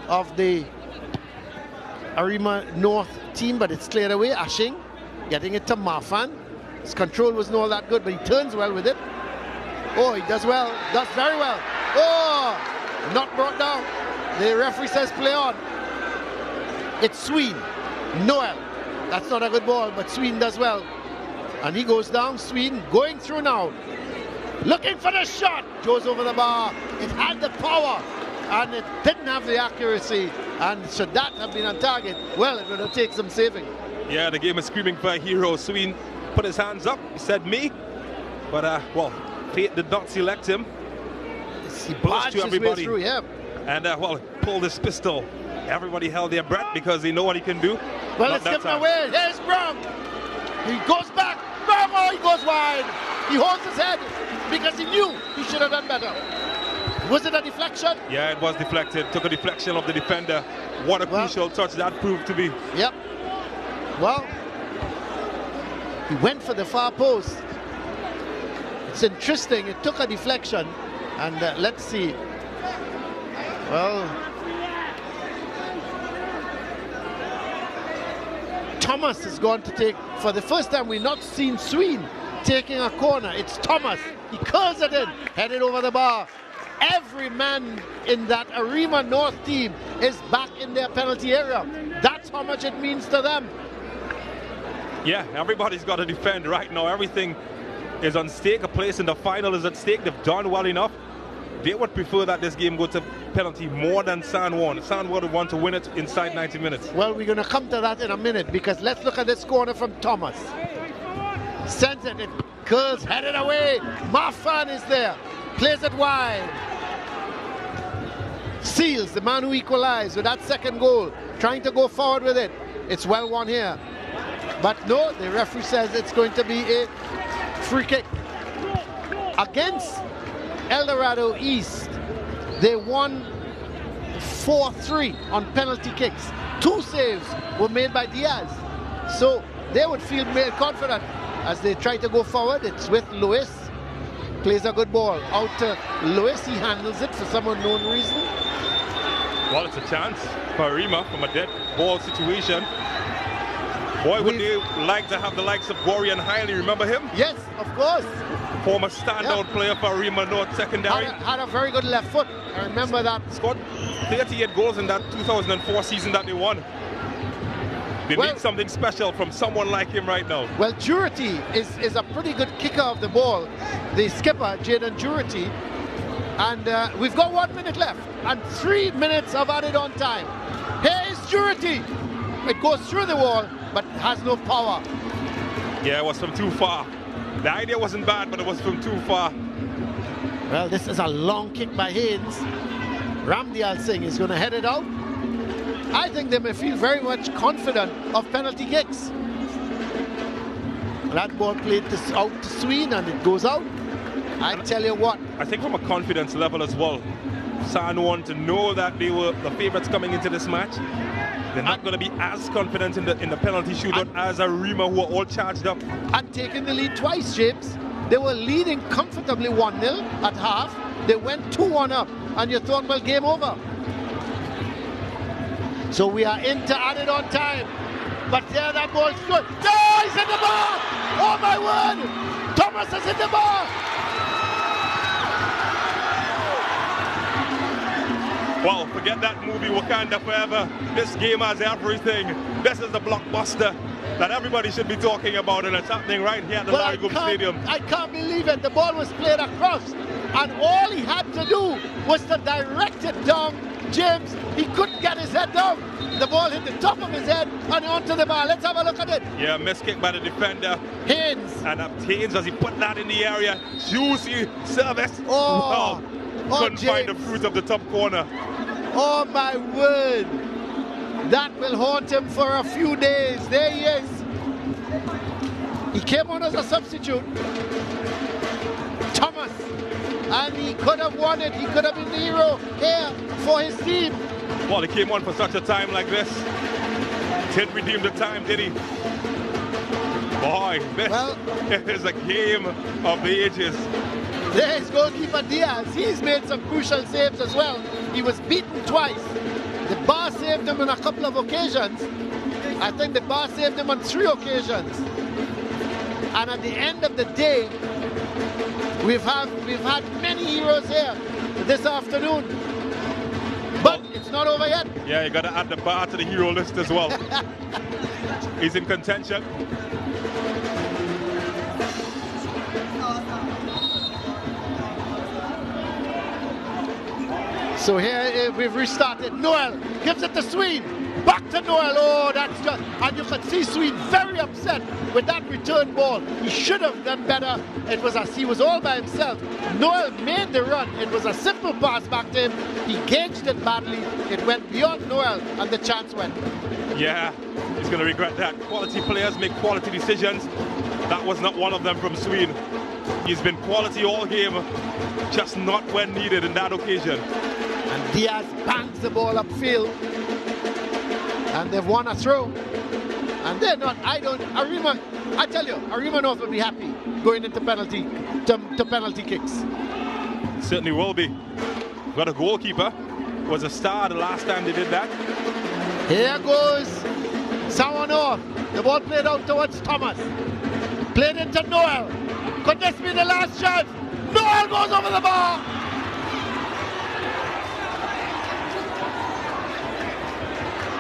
of the Arima North team, but it's cleared away. Ashing getting it to Marfan. His control wasn't all that good, but he turns well with it. Oh, he does well, does very well. Oh, not brought down. The referee says play on. It's Sween. Noel. That's not a good ball, but Sween does well. And he goes down. Sween going through now. Looking for the shot. Goes over the bar. It had the power, and it didn't have the accuracy. And should that have been on target, well, it would have taken some saving. Yeah, the game is screaming for a hero. Sween put his hands up. He said me. But, well, fate did not select him. He barged his way through, yeah. And, well, pulled his pistol. Everybody held their breath because they know what he can do. Well, Not it's that given time. away. Here's Brown. He goes back. Brown, oh, he goes wide. He holds his head because he knew he should have done better. Was it a deflection? Yeah, it was deflected. Took a deflection of the defender. What a crucial touch that proved to be. Yep. Well, he went for the far post. It's interesting. It took a deflection. And let's see. Well, Thomas is going to take, for the first time we've not seen Sween taking a corner. It's Thomas. He curls it in, headed over the bar. Every man in that Arima North team is back in their penalty area. That's how much it means to them. Yeah, everybody's got to defend right now. Everything is on stake. A place in the final is at stake. They've done well enough. They would prefer that this game go to penalty more than San Juan. San Juan would want to win it inside 90 minutes. Well, we're going to come to that in a minute because let's look at this corner from Thomas. Sends it, it curls, headed away. Marfan is there, plays it wide. Seals, the man who equalized with that second goal, trying to go forward with it. It's well won here. But no, the referee says it's going to be a free kick. Against El Dorado East, they won 4-3 on penalty kicks. 2 saves were made by Diaz. So they would feel more confident as they try to go forward. It's with Lewis. Plays a good ball. Out to Lewis. He handles it for some unknown reason. Well, it's a chance for Arima from a dead ball situation. Boy, would they like to have the likes of Gorian Hiley. Remember him? Yes, of course. Former standout player for Arima North secondary. Had a very good left foot. I remember that. Scored 38 goals in that 2004 season that they won. They need something special from someone like him right now. Well, Jurity is a pretty good kicker of the ball. The skipper, Jaden Jurity. And we've got 1 minute left and 3 minutes of added on time. Here is Jurity. It goes through the wall, but has no power. Yeah, it was from too far. The idea wasn't bad, but it was from too far. Well, this is a long kick by Haynes. Ramdial Singh is going to head it out. I think they may feel very much confident of penalty kicks. That ball played out to Sween and it goes out. I tell you what. I think from a confidence level as well, San Juan to know that they were the favourites coming into this match. They're not going to be as confident in the penalty shootout as Arima, who are all charged up. And taking the lead twice, James. They were leading comfortably 1-0 at half. They went 2-1 up, and you thought, well, game over. So we are into added on time. But there, that ball's good. No, he's in the bar! Oh, my word! Thomas is in the bar! Well, forget that movie Wakanda Forever. This game has everything. This is the blockbuster that everybody should be talking about, and it's happening right here at the Larry Gomes Stadium. I can't believe it. The ball was played across, and all he had to do was to direct it down. James, he couldn't get his head down. The ball hit the top of his head and onto the bar. Let's have a look at it. Yeah, missed kick by the defender. Haynes. And Haynes, as he put that in the area. Juicy service. Oh, couldn't find the fruit of the top corner. Oh, my word. That will haunt him for a few days. There he is. He came on as a substitute. Thomas. And he could have won it. He could have been the hero here for his team. Well, he came on for such a time like this. Didn't redeem the time, did he? Boy, this is a game of the ages. There's goalkeeper Diaz. He's made some crucial saves as well. He was beaten twice. The bar saved him on a couple of occasions. I think the bar saved him on 3 occasions. And at the end of the day, we've had many heroes here this afternoon. But it's not over yet. Yeah, you got to add the bar to the hero list as well. He's in contention. So here we've restarted. Noel gives it to Sween. Back to Noel. Oh, that's just... And you can see Sween very upset with that return ball. He should have done better. He was all by himself. Noel made the run. It was a simple pass back to him. He gauged it badly. It went beyond Noel and the chance went. Yeah, he's going to regret that. Quality players make quality decisions. That was not one of them from Sweden. He's been quality all game, just not when needed in that occasion. And Diaz bangs the ball upfield. And they've won a throw. And they're not, Arima, I tell you, Arima North will be happy going into penalty kicks. Certainly will be. Got a goalkeeper. Was a star the last time they did that. Here goes Samoa North. The ball played out towards Thomas. Played into Noel. Could this be the last chance? Noel goes over the bar.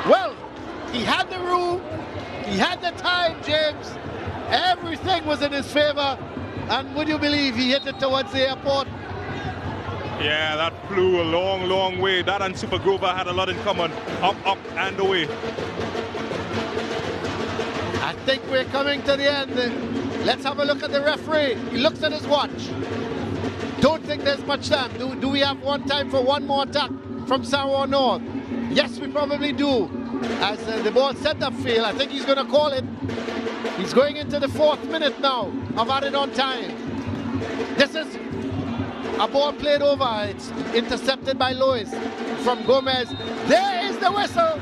Well, he had the room. He had the time, James. Everything was in his favor. And would you believe he hit it towards the airport? Yeah, that flew a long, long way. That and Super Grover had a lot in common. Up, up, and away. I think we're coming to the end. Let's have a look at the referee. He looks at his watch. Don't think there's much time. Do we have one time for one more attack from Samoa North? Yes, we probably do. As the ball set upfield, I think he's going to call it. He's going into the 4th minute now of added on time. This is a ball played over. It's intercepted by Lois from Gomez. There is the whistle.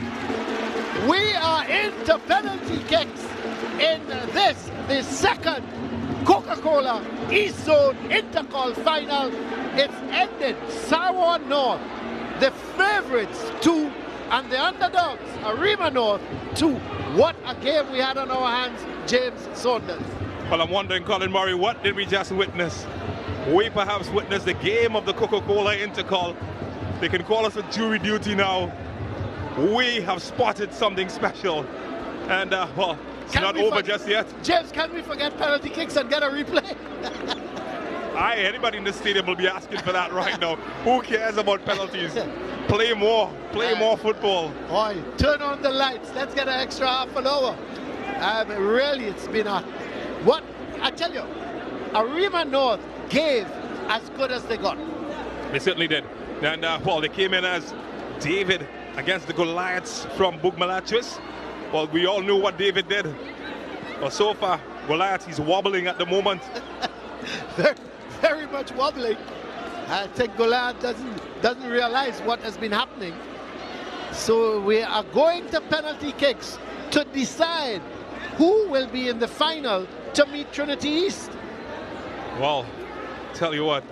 We are into penalty kicks in this, the second Coca-Cola East Zone Intercol final. It's ended. Samoa North, the favorites, 2, and the underdogs, Arima North, 2. What a game we had on our hands, James Saunders. Well, I'm wondering, Colin Murray, what did we just witness? We perhaps witnessed the game of the Coca-Cola Intercol. They can call us with jury duty now. We have spotted something special. And, well, it's not over just yet. James, can we forget penalty kicks and get a replay? Anybody in the stadium will be asking for that right now. Who cares about penalties? Play more football. Boy, turn on the lights. Let's get an extra half an hour. Really, it's been what I tell you, Arima North gave as good as they got. They certainly did. And well, they came in as David against the Goliaths from Bugmalachis. Well, we all knew what David did. Well, so far, Goliath, he's wobbling at the moment. very, very much wobbling. I think Goliath doesn't realize what has been happening. So we are going to penalty kicks to decide who will be in the final to meet Trinity East. Well, tell you what,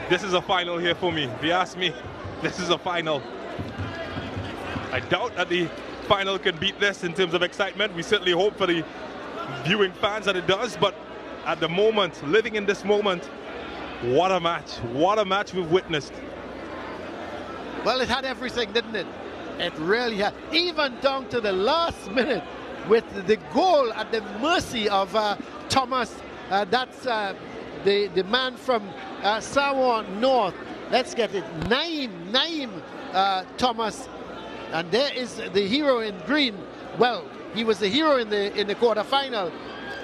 this is a final here for me. If you ask me, this is a final. I doubt that the final can beat this in terms of excitement. We certainly hope for the viewing fans that it does, but at the moment, living in this moment, what a match we've witnessed. Well, it had everything, didn't it? It really had, even down to the last minute with the goal at the mercy of Thomas. That's the man from Samoa North. Let's get it, Naim Thomas. And there is the hero in green. Well, he was the hero in the quarterfinal.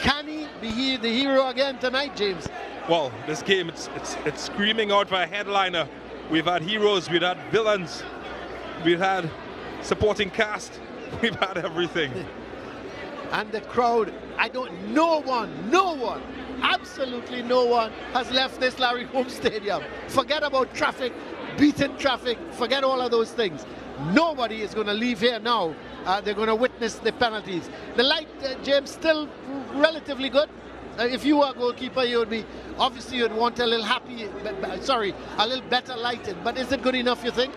Can he be the hero again tonight, James? Well, this game, it's screaming out for a headliner. We've had heroes, we've had villains, we've had supporting cast, we've had everything. And the crowd, no one, absolutely no one has left this Larry Holmes Stadium. Forget about traffic, beaten traffic, forget all of those things. Nobody is going to leave here now. They're going to witness the penalties. The light, James, still relatively good. If you were a goalkeeper, obviously you'd want a little a little better lighted. But is it good enough, you think?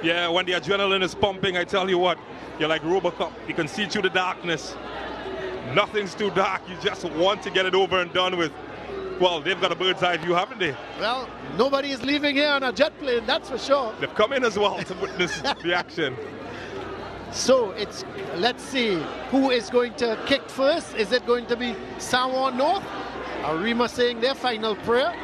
Yeah, when the adrenaline is pumping, I tell you what, you're like Robocop. You can see through the darkness. Nothing's too dark. You just want to get it over and done with. Well, they've got a bird's eye view, haven't they? Well, nobody is leaving here on a jet plane, that's for sure. They've come in as well to witness the action. So let's see who is going to kick first. Is it going to be Samoa North? Arima saying their final prayer.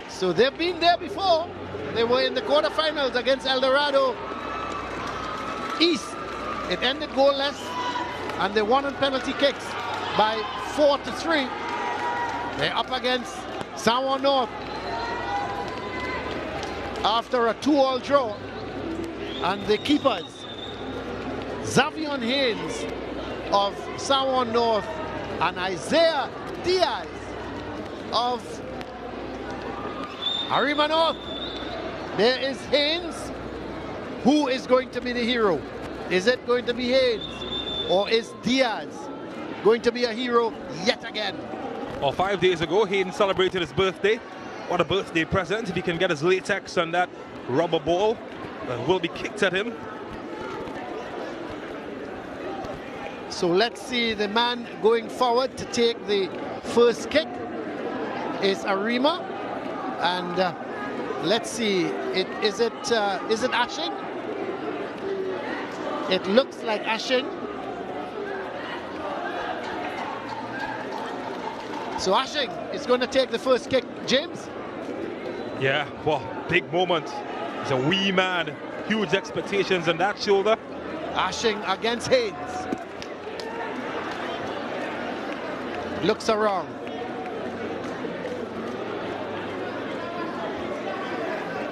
So they've been there before. They were in the quarterfinals against El Dorado East. It ended goalless, and they won on penalty kicks by 4-3. They're up against Samoa North after a 2-2 draw, and the keepers Xavier Haynes of Sawan North and Isaiah Diaz of Arima North. There is Haynes. Who is going to be the hero? Is it going to be Haynes or is Diaz going to be a hero yet again? Well, 5 days ago, Hayden celebrated his birthday. What a birthday present. If he can get his latex on that rubber ball, that will be kicked at him. So let's see, the man going forward to take the first kick is Arima. And let's see, is it Ashing? It looks like Ashing. So Ashing is going to take the first kick. James? Yeah, well, big moment. He's a wee man. Huge expectations on that shoulder. Ashing against Haynes. Looks around.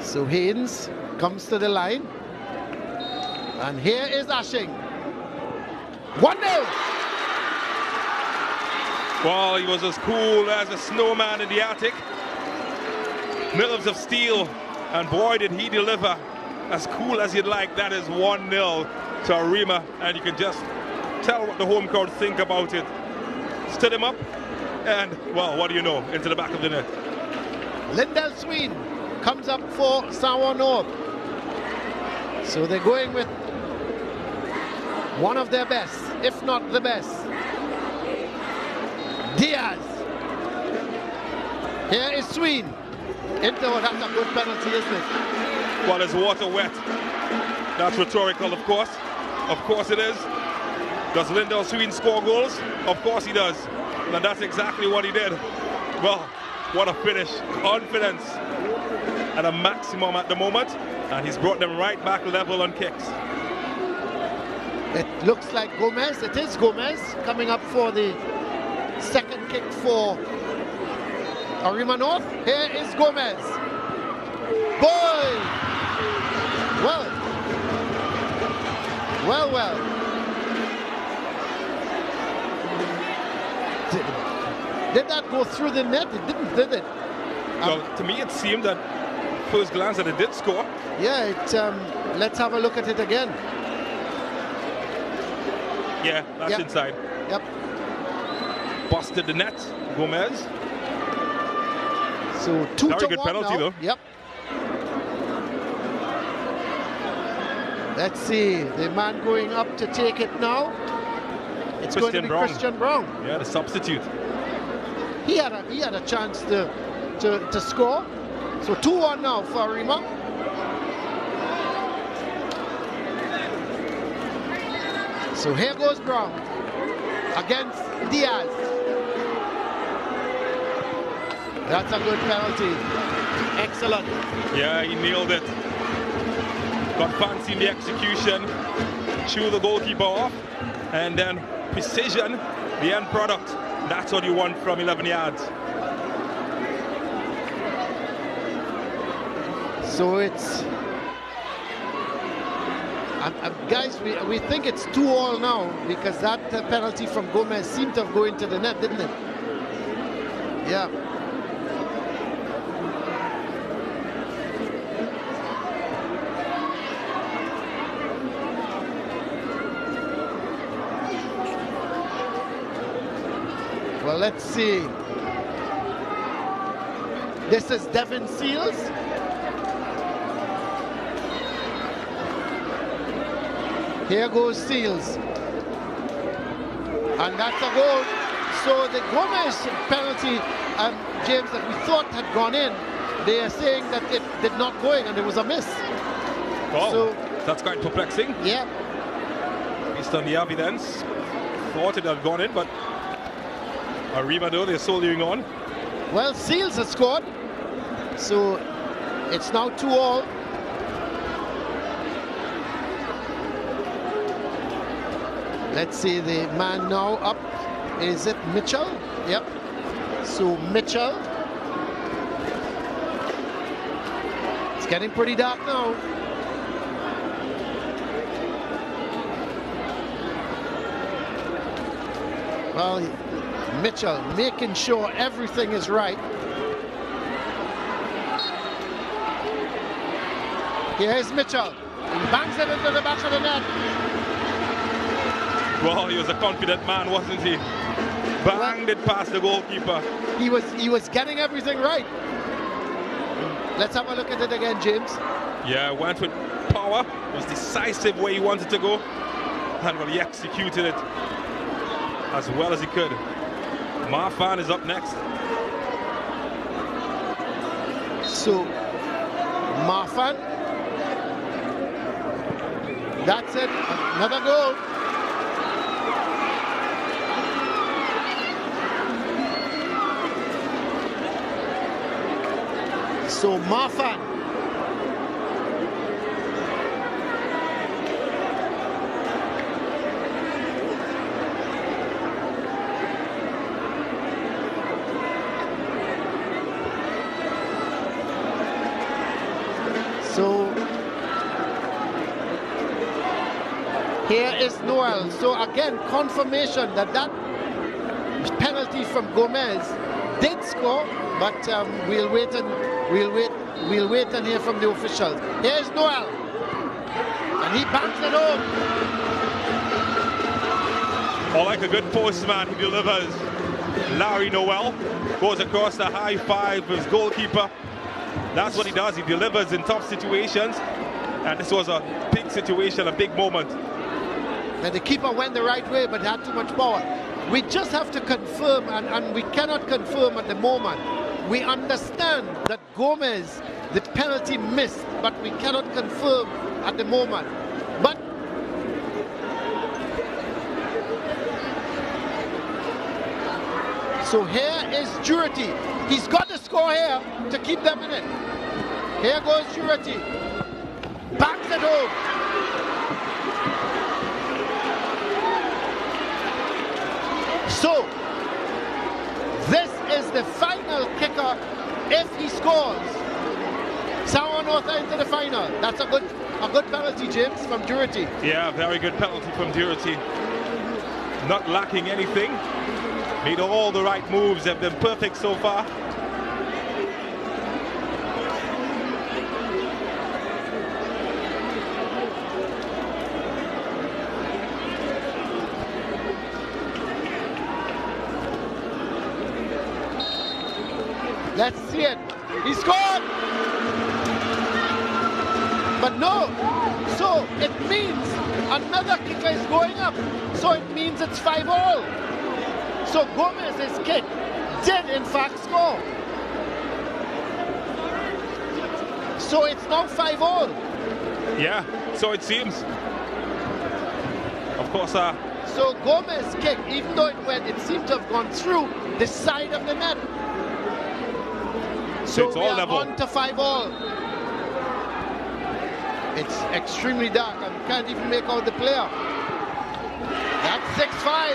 So Haynes comes to the line. And here is Ashing. 1-0. Well, he was as cool as a snowman in the attic. Nerves of steel. And boy, did he deliver. As cool as you'd like. That is 1-0 to Arima. And you can just tell what the home crowd think about it. Stood him up. And, well, what do you know? Into the back of the net. Lindell Sween comes up for Sawan North. So they're going with one of their best, if not the best. Diaz. Here is Sween. Oh, that's a good penalty, isn't it? Well, is water wet? That's rhetorical, of course. Of course it is. Does Lindell Sween score goals? Of course he does. And that's exactly what he did. Well, what a finish. Confidence at a maximum at the moment. And he's brought them right back level on kicks. It looks like Gomez. It is Gomez coming up for the second kick for Arima North. Here is Gomez. Boy! Well. Well, well. Did that go through the net? It didn't, did it? Well, to me it seemed that first glance that it did score. Yeah, let's have a look at it again. Yeah, that's inside. Yep. Busted the net, Gomez. So 2-1 Very good penalty now. though. Yep. Let's see, the man going up to take it now. It's going to be Christian Brown. Yeah, the substitute. He had a chance to score. So 2-1 now for Arima. So here goes Brown against Diaz. That's a good penalty. Excellent. Yeah, he nailed it. Got fancy in the execution. Chew the goalkeeper off. And then precision, the end product. That's what you want from 11 yards. So it's... guys, we think it's 2-2 now because that penalty from Gomez seemed to have gone into the net, didn't it? Yeah. Well, let's see. This is Devin Seals. Here goes Seals. And that's a goal. So the Gomez penalty, James, that we thought had gone in, they are saying that it did not go in and it was a miss. Oh, so, that's quite perplexing. Yeah. Based on the evidence, thought it had gone in, but Arima, though, they're soldiering on. Well, Seals has scored. So it's now 2-2. Let's see, the man now up. Is it Mitchell? Yep. So Mitchell. It's getting pretty dark now. Well, Mitchell making sure everything is right. Here's Mitchell. He bangs it into the back of the net. Well, he was a confident man, wasn't he? Banged it past the goalkeeper. He was getting everything right. Let's have a look at it again, James. Yeah, went with power. Was decisive where he wanted to go. And well, he executed it as well as he could. Marfan is up next. So, Marfan. That's it. Another goal. So, Marfan. So here is Noel. So again, confirmation that penalty from Gomez did score, but we'll wait and hear from the officials. Here's Noel, and he bangs it home. Oh, like a good postman, he delivers. Larry Noel goes across the high five with his goalkeeper. That's what he does. He delivers in tough situations, and this was a big situation, a big moment. And the keeper went the right way, but had too much power. We just have to confirm, and we cannot confirm at the moment. We understand that Gomez, the penalty missed, but we cannot confirm at the moment. But so here is Jurity. He's got to score here to keep them in it. Here goes Jurity. Bangs it home. So, this is the final kicker. If he scores, Samoa North are into the final. That's a good penalty, James, from Jurity. Yeah, very good penalty from Jurity. Not lacking anything. Made all the right moves. They've been perfect so far. Let's see it. He scored! But no. So it means another kicker is going up. So it means it's 5-all. So Gomez's kick did in fact score. So it's now 5-all. Yeah, so it seems. Of course, so Gomez's kick, even though it seemed to have gone through the side of the net. So it's we all are level. on to 5-all. It's extremely dark. I can't even make out the player. That's 6-5.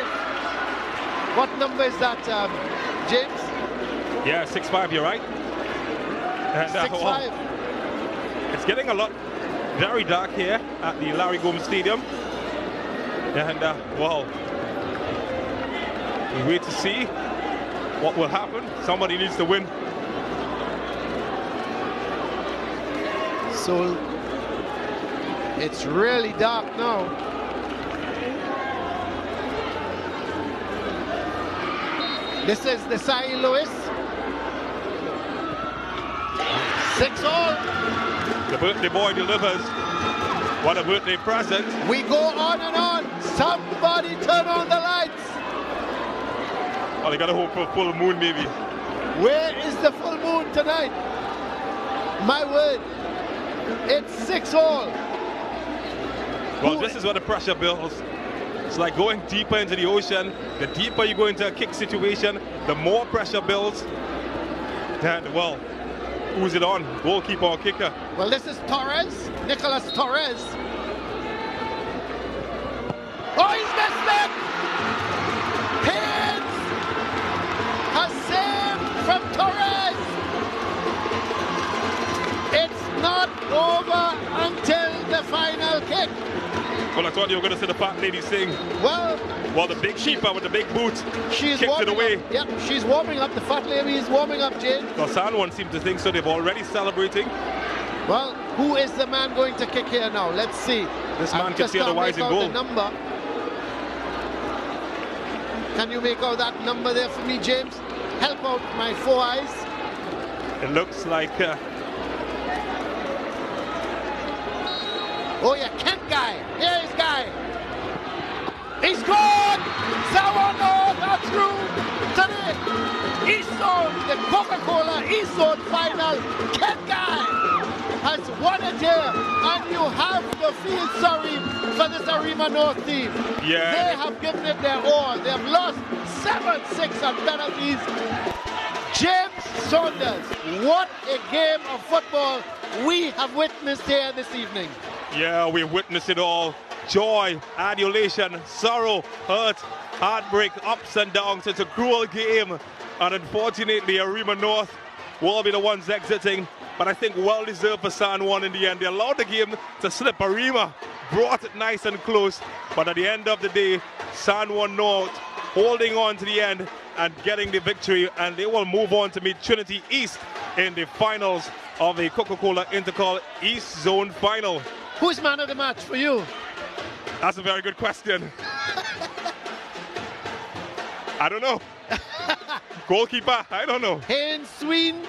What number is that, James? Yeah, 6-5, you're right. And, 6-5. It's getting very dark here at the Larry Gomes Stadium. And, well, we wait to see what will happen. Somebody needs to win. So it's really dark now. This is the St. Louis. 6-all. The birthday boy delivers. What a birthday present. We go on and on. Somebody turn on the lights. Oh, they got to hope for a full moon, maybe. Where is the full moon tonight? My word. It's 6-all. Well, this is where the pressure builds. It's like going deeper into the ocean. The deeper you go into a kick situation, the more pressure builds. And, well, who's it on? Goalkeeper or kicker? Well, this is Torres, Nicolas Torres. Oh, he's missed it! Hands! A save from Torres! It's not over until the final kick. Well, I thought you were going to say the fat lady sing. Well, the big keeper with the big boot kicked it away. Up. Yep, she's warming up. The fat lady is warming up, Jane. Well, San Juan seems to think so. They've already celebrating. Well, who is the man going to kick here now? Let's see. This man can see otherwise in goal. The number. Can you make out that number there for me, James? Help out my 4 eyes. It looks like... Oh yeah, Kent Guy. Here is Guy. He scored! Zawano are through to the East Zone, the COCA-COLA East Zone final. Kent Guy has won it here, and you have to feel sorry for this Arima North team. Yeah. They have given it their all. They have lost 7-6 on penalties. James Saunders, what a game of football we have witnessed here this evening. Yeah, we witnessed it all. Joy, adulation, sorrow, hurt, heartbreak, ups and downs. It's a cruel game. And unfortunately, Arima North will be the ones exiting. But I think well-deserved for San Juan in the end. They allowed the game to slip. Arima brought it nice and close. But at the end of the day, San Juan North holding on to the end and getting the victory. And they will move on to meet Trinity East in the finals of the COCA-COLA INTERCOL East Zone Final. Who's man of the match for you? That's a very good question. I don't know. Goalkeeper, I don't know. Haynes, Sween.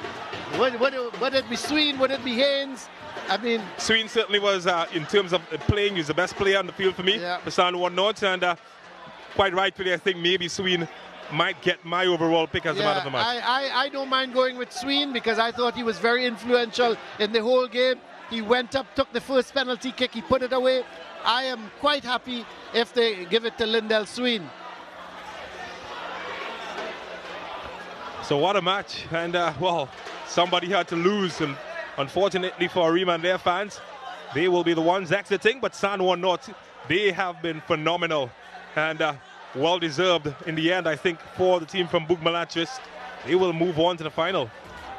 Would it be Sween? Would it be Haynes? I mean, Sween certainly was, in terms of playing, he's the best player on the field for me, for San Juan North. And quite rightfully, I think maybe Sween might get my overall pick as the man of the match. I don't mind going with Sween because I thought he was very influential in the whole game. He went up, took the first penalty kick, he put it away. I am quite happy if they give it to Lindell Sween. So what a match. And, well, somebody had to lose. And unfortunately for Arima and their fans, they will be the ones exiting. But San Juan North, they have been phenomenal. And well-deserved in the end, I think, for the team from Bougmalatris. They will move on to the final.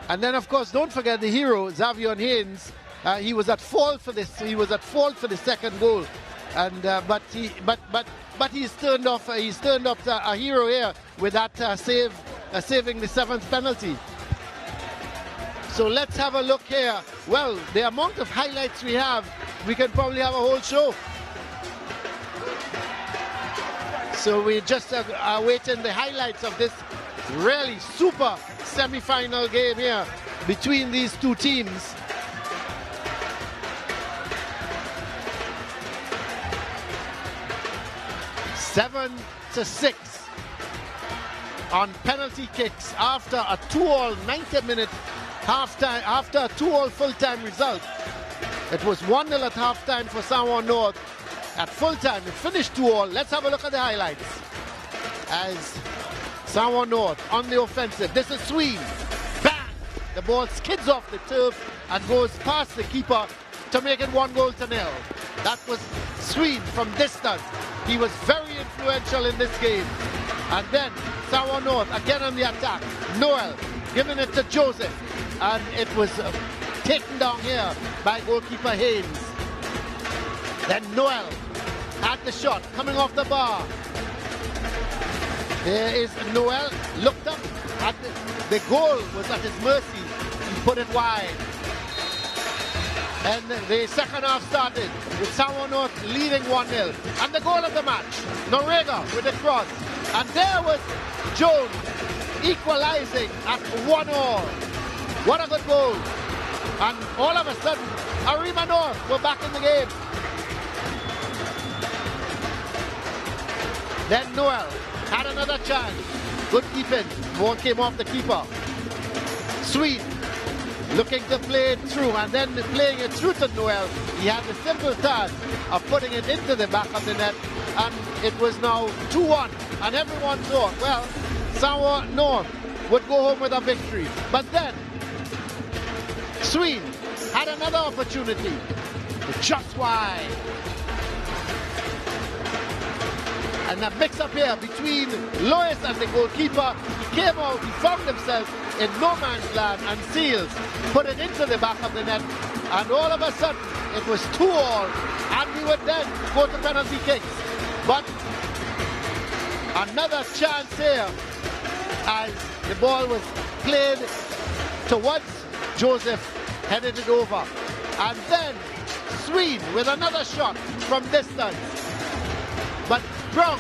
And then, of course, don't forget the hero, Xavier Haynes. He was at fault for this. He was at fault for the second goal, and but he's turned off. He's turned up a hero here with that save, saving the 7th penalty. So let's have a look here. Well, the amount of highlights we have, we can probably have a whole show. So we just are waiting the highlights of this really super semi-final game here between these two teams. Seven to 6 on penalty kicks after a 2-all 90-minute halftime, after a 2-all full-time result. It was 1-0 at halftime for San Juan North. At full-time, it finished 2-all. Let's have a look at the highlights. As San Juan North on the offensive. This is Sween. Bang! The ball skids off the turf and goes past the keeper to make it 1-0. That was Sween from distance. He was very influential in this game. And then San Juan North again on the attack. Noel giving it to Joseph. And it was taken down here by goalkeeper Haynes. Then Noel had the shot coming off the bar. There is Noel, looked up. At the goal was at his mercy. He put it wide. And the second half started with San Juan North leading 1-0. And the goal of the match, Noriega with the cross. And there was Jones equalizing at 1-1. What a good goal. And all of a sudden, Arima North were back in the game. Then Noel had another chance. Good keeping. Ball came off the keeper. Sweet. Looking to play it through, and then playing it through to Noel. He had the simple task of putting it into the back of the net, and it was now 2-1. And everyone thought, well, San Juan North would go home with a victory. But then, Sween had another opportunity, just wide. And a mix-up here between Lois and the goalkeeper. He came out, he found himself in no man's land, and Seals put it into the back of the net. And all of a sudden, it was 2-2, and we would then go to penalty kicks. But another chance here as the ball was played towards Joseph, headed it over. And then Swede with another shot from distance. But Brown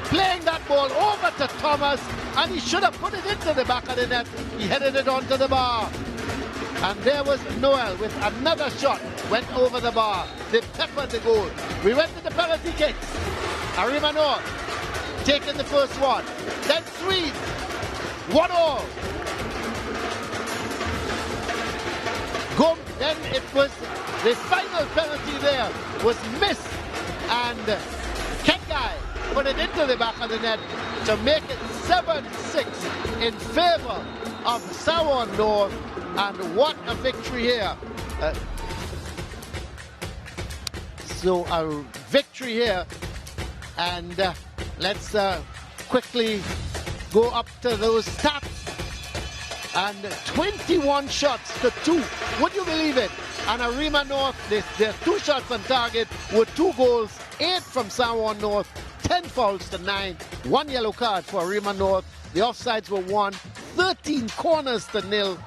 playing that ball over to Thomas, and he should have put it into the back of the net. He headed it onto the bar. And there was Noel with another shot, went over the bar. They peppered the goal. We went to the penalty kicks. Arima North taking the first one. Then Swede, 1-1. Then it was the final penalty there was missed, and Kengai put it into the back of the net to make it 7-6 in favor of Sawan North. And what a victory here. So a victory here, and let's quickly go up to those stats. And 21 shots to 2. Would you believe it? And Arima North, their 2 shots on target with 2 goals, 8 from Sawan North, 10 fouls to 9, 1 yellow card for Arima North. The offsides were 1, 13 corners to 0,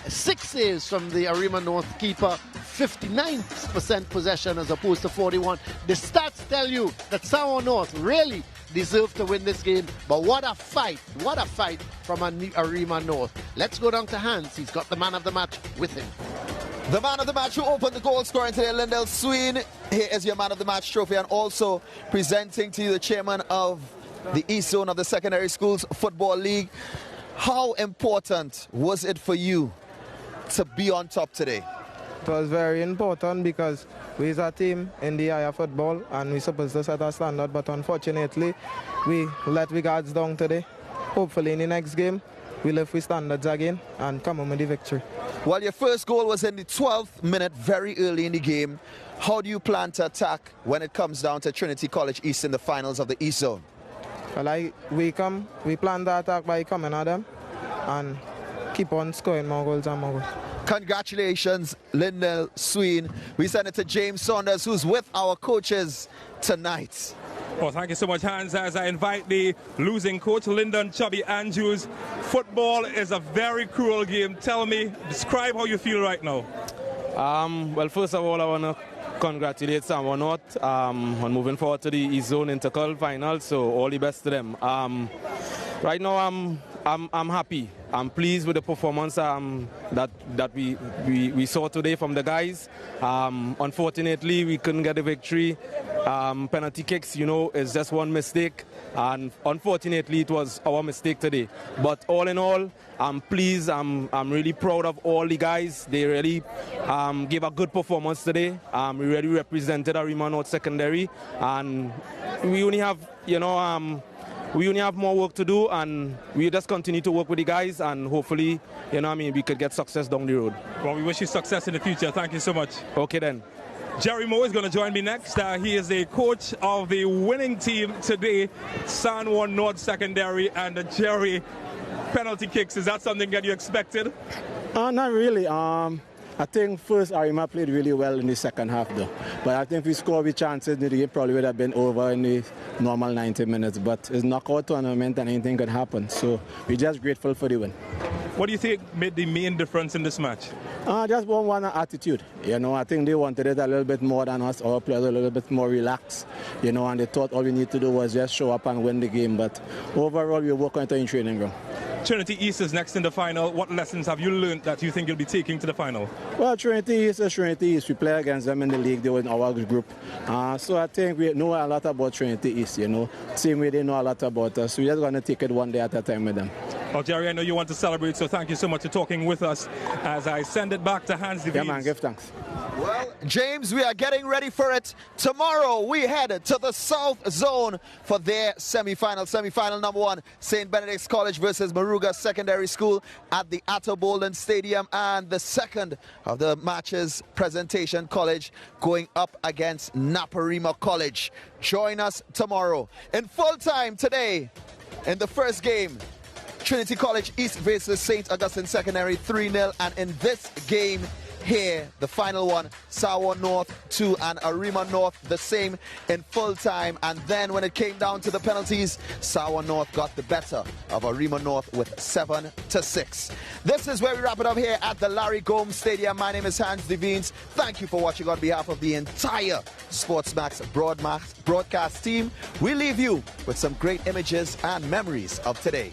6 saves from the Arima North keeper, 59% possession as opposed to 41. The stats tell you that Sawan North really deserve to win this game, but what a fight from Arima North. Let's go down to Hans. He's got the man of the match with him. The man of the match who opened the goal scoring today, Lindell Sween. Here is your man of the match trophy, and also presenting to you the chairman of the East Zone of the Secondary Schools Football League. How important was it for you to be on top today? It was very important because we is a team in the higher football and we're supposed to set a standard, but unfortunately we let we guards down today. Hopefully in the next game we lift with standards again and come home with the victory. Well, your first goal was in the 12th minute, very early in the game. How do you plan to attack when it comes down to Trinity College East in the finals of the East Zone? Well, we plan the attack by coming at them and keep on scoring more goals and more goals. Congratulations, Lindell Sween. We send it to James Saunders, who's with our coaches tonight. Well, thank you so much, Hans, as I invite the losing coach, Lyndon Chubby Andrews. Football is a very cruel game. Tell me, describe how you feel right now. Well, first of all, I want to congratulate Sawan North on moving forward to the East Zone INTERCOL final, so all the best to them. Right now, I'm happy. I'm pleased with the performance that we saw today from the guys. Unfortunately, we couldn't get a victory. Penalty kicks, you know, is just one mistake, and unfortunately, it was our mistake today. But all in all, I'm pleased. I'm really proud of all the guys. They really gave a good performance today. We really represented Arima North Secondary, and we only have, you know, we only have more work to do, and we just continue to work with the guys, and hopefully, you know what I mean, we could get success down the road. Well, we wish you success in the future. Thank you so much. Okay then. Jerry Moore is going to join me next. He is the coach of the winning team today, San Juan North Secondary. And Jerry, penalty kicks, is that something that you expected? Not really. I think first Arima played really well in the second half though. But I think if we score with chances, the game probably would have been over in the normal 90 minutes. But it's knockout tournament and anything could happen. So we're just grateful for the win. What do you think made the main difference in this match? Just one attitude. You know, I think they wanted it a little bit more than us. Our players a little bit more relaxed. You know, and they thought all we need to do was just show up and win the game. But overall, we work on it in training ground. Trinity East is next in the final. What lessons have you learned that you think you'll be taking to the final? Well, Trinity East is Trinity East. We play against them in the league. They were in our group. So I think we know a lot about Trinity East, you know. Same way they know a lot about us. So we're just going to take it one day at a time with them. Well, Jerry, I know you want to celebrate, so thank you so much for talking with us as I send it back to Hans DeVries. Yeah, man, give thanks. Well, James, we are getting ready for it. Tomorrow, we head to the South Zone for their semi-final. Semi-final number 1, St. Benedict's College versus Maruga Secondary School at the Atto Bolden Stadium. And the second of the matches, Presentation College going up against Naparima College. Join us tomorrow. In full time today, in the first game, Trinity College East versus St. Augustine Secondary 3-0, and in this game here, the final one, Sawa North 2 and Arima North the same in full time. And then when it came down to the penalties, Sawa North got the better of Arima North with 7-6. This is where we wrap it up here at the Larry Gomes Stadium. My name is Hans Devines. Thank you for watching on behalf of the entire Sportsmax broadcast team. We leave you with some great images and memories of today.